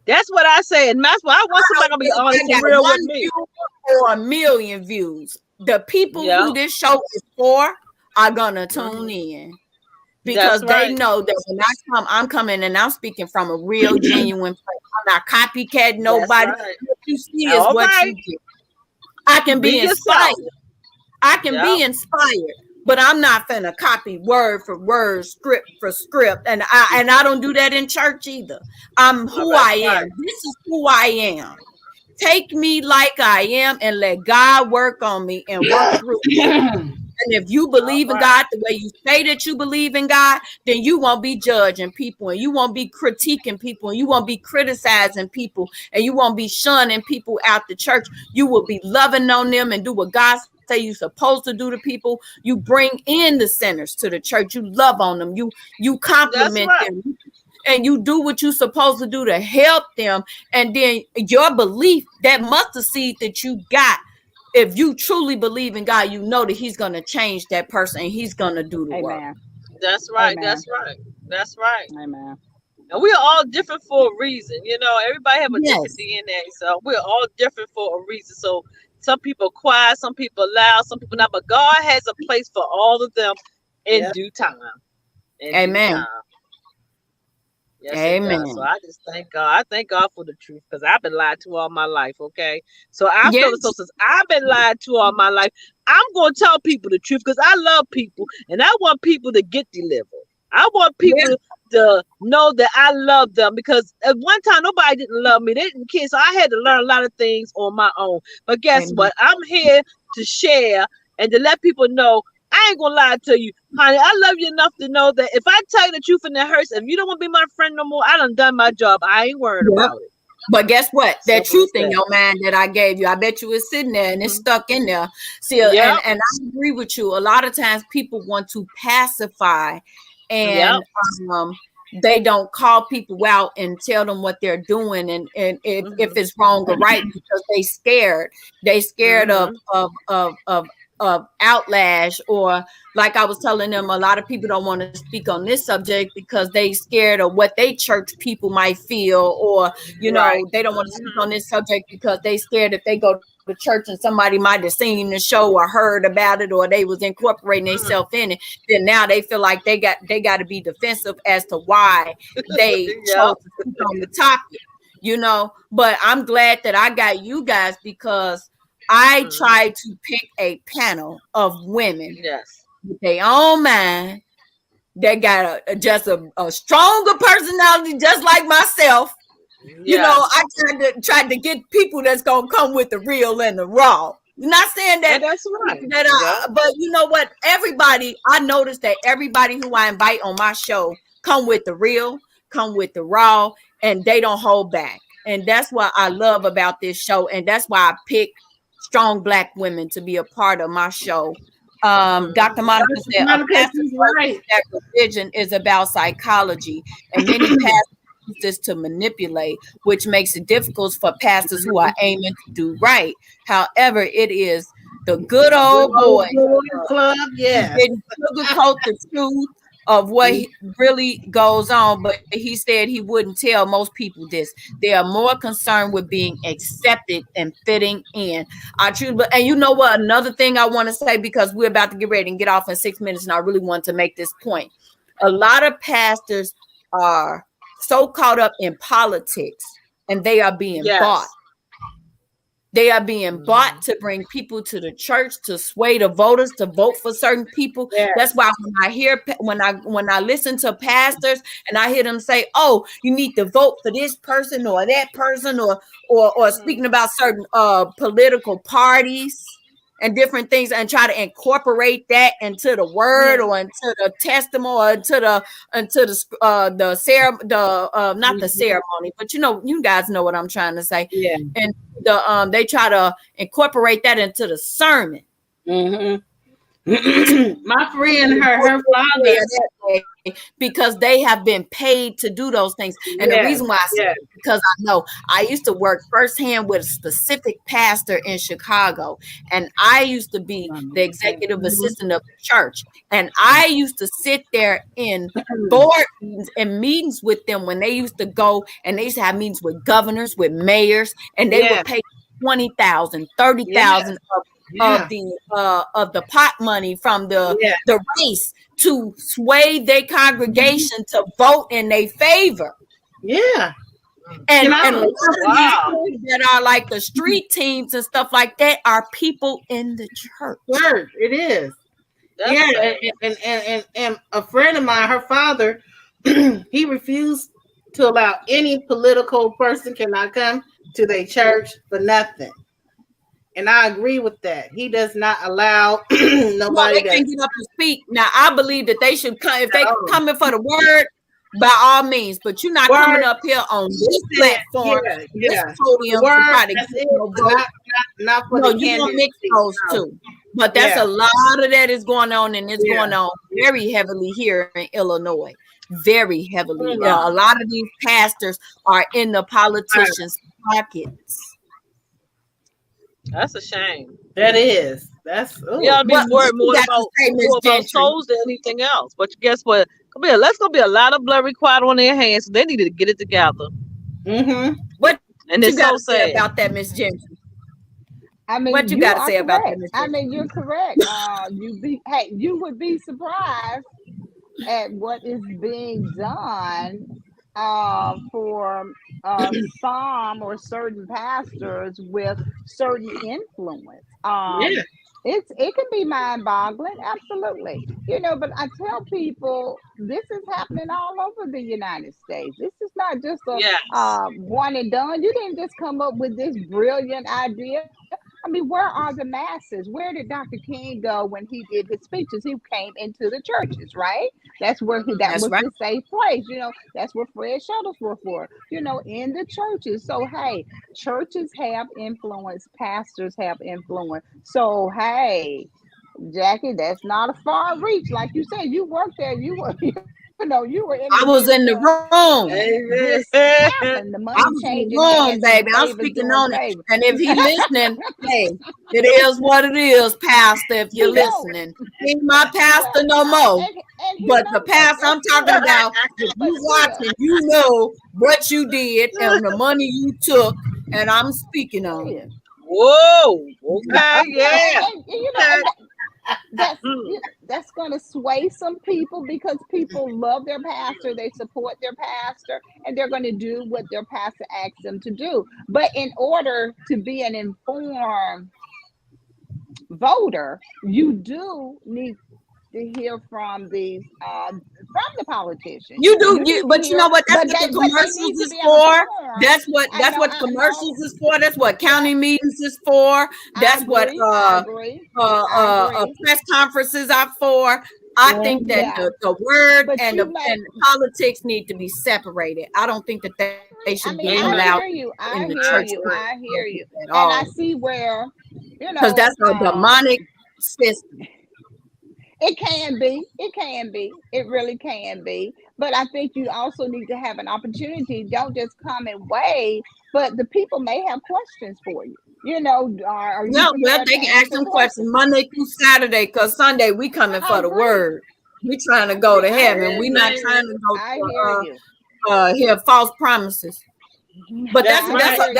That's what I say. And that's why I want somebody gonna be If honest I and got real with one me. view or a million views, the people Yeah. who this show is for are gonna tune Hmm. in That's because they right. know that when I come, I'm coming and I'm speaking from a real, genuine place. I'm not copycat That's nobody. right. What you see is All what right. you get. I can Be be yourself. inspired. I can Yep. be inspired, but I'm not finna copy word for word, script for script, and I don't do that in church either. I'm No, who I that's am. right. This is who I am. Take me like I am and let God work on me and work through me. And if you All believe in right. God the way you say that you believe in God, then you won't be judging people and you won't be critiquing people and you won't be criticizing people and you won't be shunning people out the church. You will be loving on them and do what God say you're supposed to do to people. You bring in the sinners to the church. You love on them. You That's compliment right. them and you do what you're supposed to do to help them. And then your belief, that mustard seed that you got, if you truly believe in God, you know that He's going to change that person and He's going to do the work. Amen. That's right. Amen. That's right. That's right. Amen. And we're all different for a reason. Everybody have a different Yes. DNA. So we're all different for a reason. So some people quiet, some people loud, some people not. But God has a place for all of them in Yeah. due time. In due Amen. time. Yes, it does. So Amen. I just thank God. I thank God for the truth because I've been lied to all my life. Okay. So I feel as though Yes. since I've been lied to all my life, I'm going to tell people the truth because I love people and I want people to get delivered. I want Yeah. people to know that I love them because at one time nobody didn't love me. They didn't care. So I had to learn a lot of things on my own. But guess Amen. what? I'm here to share and to let people know I ain't gonna lie to you, honey. I love you enough to know that if I tell you the truth and it hurts, if you don't want to be my friend no more, I done my job. I ain't worried Yep. about it. But guess what? That Simple truth as in that. your mind that I gave you, I bet you it's sitting there and it's Hmm. stuck in there. See, Yep. and I agree with you. A lot of times people want to pacify Yep. and they don't call people out and tell them what they're doing and if Hmm. it's wrong or right because they scared. They scared Hmm. of outlash, or like I was telling them, a lot of people don't want to speak on this subject because they scared of what they church people might feel, or Right. they don't want to speak on Hmm. this subject because they scared if they go to church and somebody might have seen the show or heard about it, or they was incorporating themselves in it, then now they feel like they got to be defensive as to why they chose Yep. to speak on the topic. But I'm glad that I got you guys, because I Hmm. tried to pick a panel of women Yes. with their own mind that got just a stronger personality, just like myself. I Yes. tried to get people that's gonna come with the real and the raw. Not saying And that that's right. that Yep. but you know what? Everybody, I noticed that everybody who I invite on my show come with the real, come with the raw, and they don't hold back. And that's what I love about this show, and that's why I pick strong Black women to be a part of my show. Dr. Hmm. Monica said a Monica, pastor's she's work right. that religion is about psychology, and many pastors use this to manipulate, which makes it difficult for pastors who are aiming to do right. However, it is the good Good old boy old boy club, who yes. didn't sugarcoat the truth of what really goes on, but he said he wouldn't tell most people this. They are more concerned with being accepted and fitting in. I truly, and you know what? Another thing I want to say, because we're about to get ready and get off in 6 minutes, and I really want to make this point. A lot of pastors are so caught up in politics, and they are being bought. Yes. They are being bought Hmm. to bring people to the church, to sway the voters to vote for certain people. That's Yes. why when I listen to pastors and I hear them say, "Oh, you need to vote for this person or that person," or speaking Hmm. about certain political parties and different things, and try to incorporate that into the word Mm, or into the testimony or into the not the mhm. ceremony, but you guys know what I'm trying to say. Yeah. And they try to incorporate that into the sermon. Hmm. My People friend, will her vote this way father. or that way because they have been paid to do those things. And the reason Yes, why I say yes. it, because I know I used to work firsthand with a specific pastor in Chicago, and I used to be the executive Mhm. assistant of the church. And I used to sit there in board meetings and meetings with them when they used to go, and they used to have meetings with governors, with mayors, and they would Yes, pay 20,000, 30,000 yes, of yeah, the pot money from the yeah, the race to sway their congregation to vote in their favor. yeah. Can And a I? lot of these Wow. things that are like the street teams and stuff like that are people in the church. Word, it is. That's Yeah, sad. and a friend of mine, her father, he refused to allow any political person cannot come to their church for nothing. And I agree with that. He does not allow No, nobody they that can't get up and speak. Now, I believe that they should come if at they all. coming for the word, by all means. But you're not coming Word, up here on he this said, platform, yeah, this yeah. The podium to word, try to that's get it, no but vote. not for No, the you're gonna mix candidacy. those No. two. But that's a Yeah, lot of that is going on, and it's yeah, going on yeah. very heavily here in Illinois. Very heavily. A Mm. lot of these pastors are in the Right. politicians' pockets. That's a shame. That is. That's We oh. ought to be What worried you got to say, Miss more about Gentry? souls than anything else. But guess what? Let's gonna be a lot of blood required on their hands. So they need to get it together. Mm-hmm. What you got to And it's say so about that, sad. Miss Gentry? I What you mean, got to you say are about that, Miss correct. I Gentry? mean, you're correct. You would be surprised at what is being done for some or certain pastors with certain influence. Yeah. It can be mind boggling, absolutely. But I tell people this is happening all over the United States. This is not just a Yes. one and done. You didn't just come up with this brilliant idea. I mean, where are the masses? Where did Dr. King go when he did his speeches? He came into the churches, right? That That's was right. his safe place. That's what Fred shuttles were for. In the churches. So hey, churches have influence, pastors have influence. So hey, Jackie, that's not a far reach. Like you said, you work there. You work. You were in I the was in the midst of room. this Amen. happened. The I money was in the changing room, hands and baby. I'm favors speaking doing on it. favor. And if he listening, hey, it is what it is, Pastor. If you're He know it. listening, he ain't my Well, pastor no more. and he But the knows that. pastor That's I'm talking good. about, if But you still, watching, you know what you did and the money you took, and I'm speaking on yeah. it. Whoa. Okay. Yeah, Yeah. and Okay. that's Hmm. that's going to sway some people because people love their pastor, they support their pastor, and they're going to do what their pastor asks them to do. But in order to be an informed voter, you do need to hear from the politicians. You do, You need to but you know hear, what? That's but what the they commercials need to is be for. informed. That's what I know. commercials is for. That's what Yeah, county meetings is for. I That's what agree. I agree. I agree. press conferences are for. I think that Yeah, the word but and you let. and politics need to be separated. I don't think that they should be I allowed Amen. hear you. in the I church hear you. service I hear you. at And I all, see where, you because know, that's a demonic system. it can be. It can be. It really can be. But I think you also need to have an opportunity. Don't just come and wait, but the people may have questions for you. Are you Well, prepared to they can ask answer them questions questions? Monday through Saturday, because Sunday we coming I for the agree. word. We trying to I go agree. to I heaven. hear We you. not Amen. trying to go I hear you. hear false promises. But That's I right. hear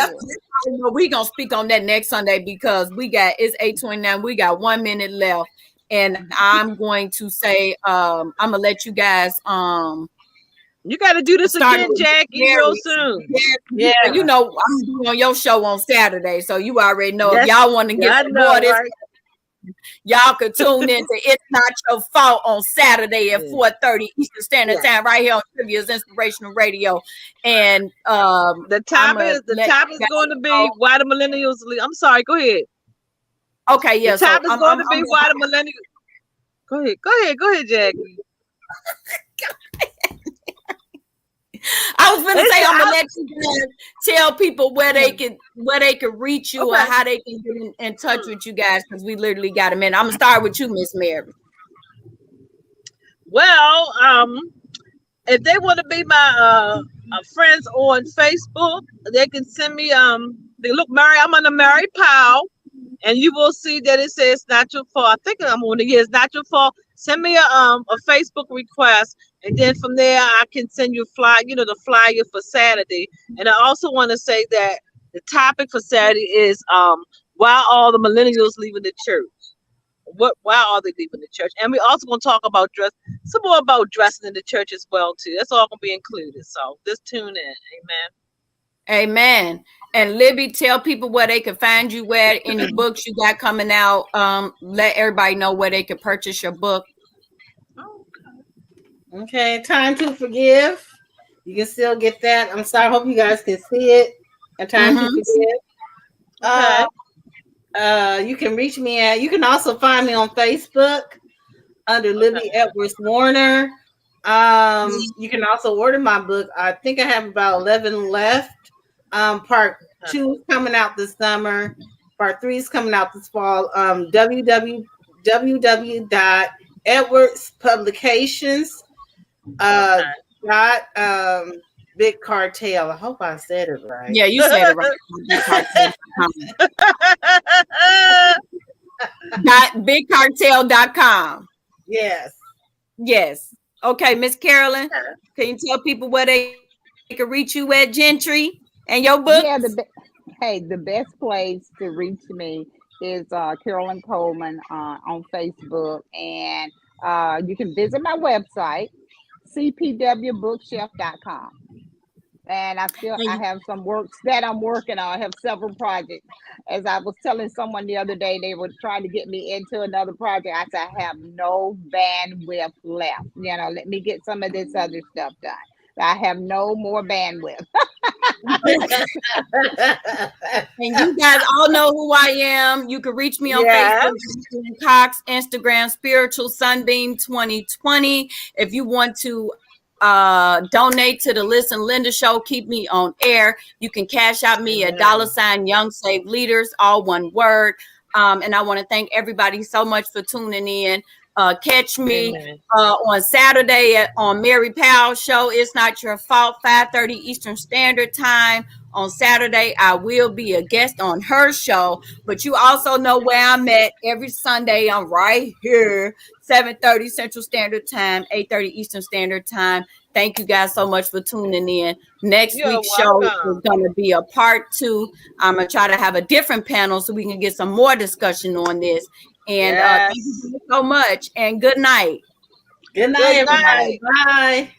you. we gonna speak on that next Sunday, because it's 8:29. We got 1 minute left, and I'm going to say I'm gonna let you guys You got to do this start again, with Jackie, real Mary. soon. Yeah, Yeah. you know I'm gonna be on your show on Saturday, so you already know if That's, y'all want to get I some more know, of this. right? Y'all could tune in to It's Not Your Fault on Saturday at Yeah. 4:30 Eastern Standard Yeah. Time, right here on Trivia's Inspirational Radio. And The I'm topic gonna is the let topic you is going to guys be know. why the millennials leave. I'm sorry. Go ahead. Okay, The yeah. So topic is going to be why the millennials. Go ahead. Go ahead. Go ahead, Jackie. I was gonna say It's, I'm gonna I, let you guys tell people where they can reach you or okay. how they can get in touch with you guys, because we literally got a minute. I'm gonna start with you, Miss Mary. Well, if they want to be my friends on Facebook, they can send me they look Mary. I'm on the Mary Powell, and you will see that it says not your fault. I think I'm on the yeah, it's not your fault. Send me a Facebook request, and then from there I can send you a flyer, the flyer for Saturday. And I also want to say that the topic for Saturday is why all the millennials leaving the church. Why are they leaving the church? And we also gonna talk about some more about dressing in the church as well too. That's all gonna be included. So just tune in. Amen. Amen. And Libby, tell people where they can find you, where any books you got coming out. Let everybody know where they can purchase your book. Okay, Time to Forgive. You can still get that. I'm sorry. I hope you guys can see it. A Time to Mm-hmm. Forgive. Uh, Okay. you can reach me at. You can also find me on Facebook under Libby Okay. Edwards Warner. You can also order my book. I think I have about 11 left. Part Okay. two is coming out this summer. Part three is coming out this fall. www.edwardspublications Okay. dot big cartel. I hope I said it right. Yeah, you said it right. Bigcartel.com. Yes. Yes. Okay, Miss Carolyn, can you tell people where they can reach you at, Gentry, and your books? Yeah, hey, the best place to reach me is Carolyn Coleman on Facebook, and you can visit my website, cpwbookshelf.com. And I have some works that I'm working on. I have several projects. As I was telling someone the other day, they were trying to get me into another project. I said I have no bandwidth left. Let me get some of this other stuff done. I have no more bandwidth. And you guys all know who I am. You can reach me on Yes. Facebook, Jacquiline Cox, Instagram, Spiritual Sunbeam 2020. If you want to donate to the Listen Linda Show, keep me on air, you can cash out me at $ Young Save Leaders, all one word. And I want to thank everybody so much for tuning in. Catch me Amen. on Saturday on Mary Powell's show. It's Not Your Fault, 5:30 Eastern Standard Time. On Saturday, I will be a guest on her show. But you also know where I'm at every Sunday. I'm right here, 7:30 Central Standard Time, 8:30 Eastern Standard Time. Thank you guys so much for tuning in. Next You're week's show is welcome. going to be a part 2. I'm going to try to have a different panel so we can get some more discussion on this. And thank Yes. you so much. And good night. Good night, Good everybody. night. Bye.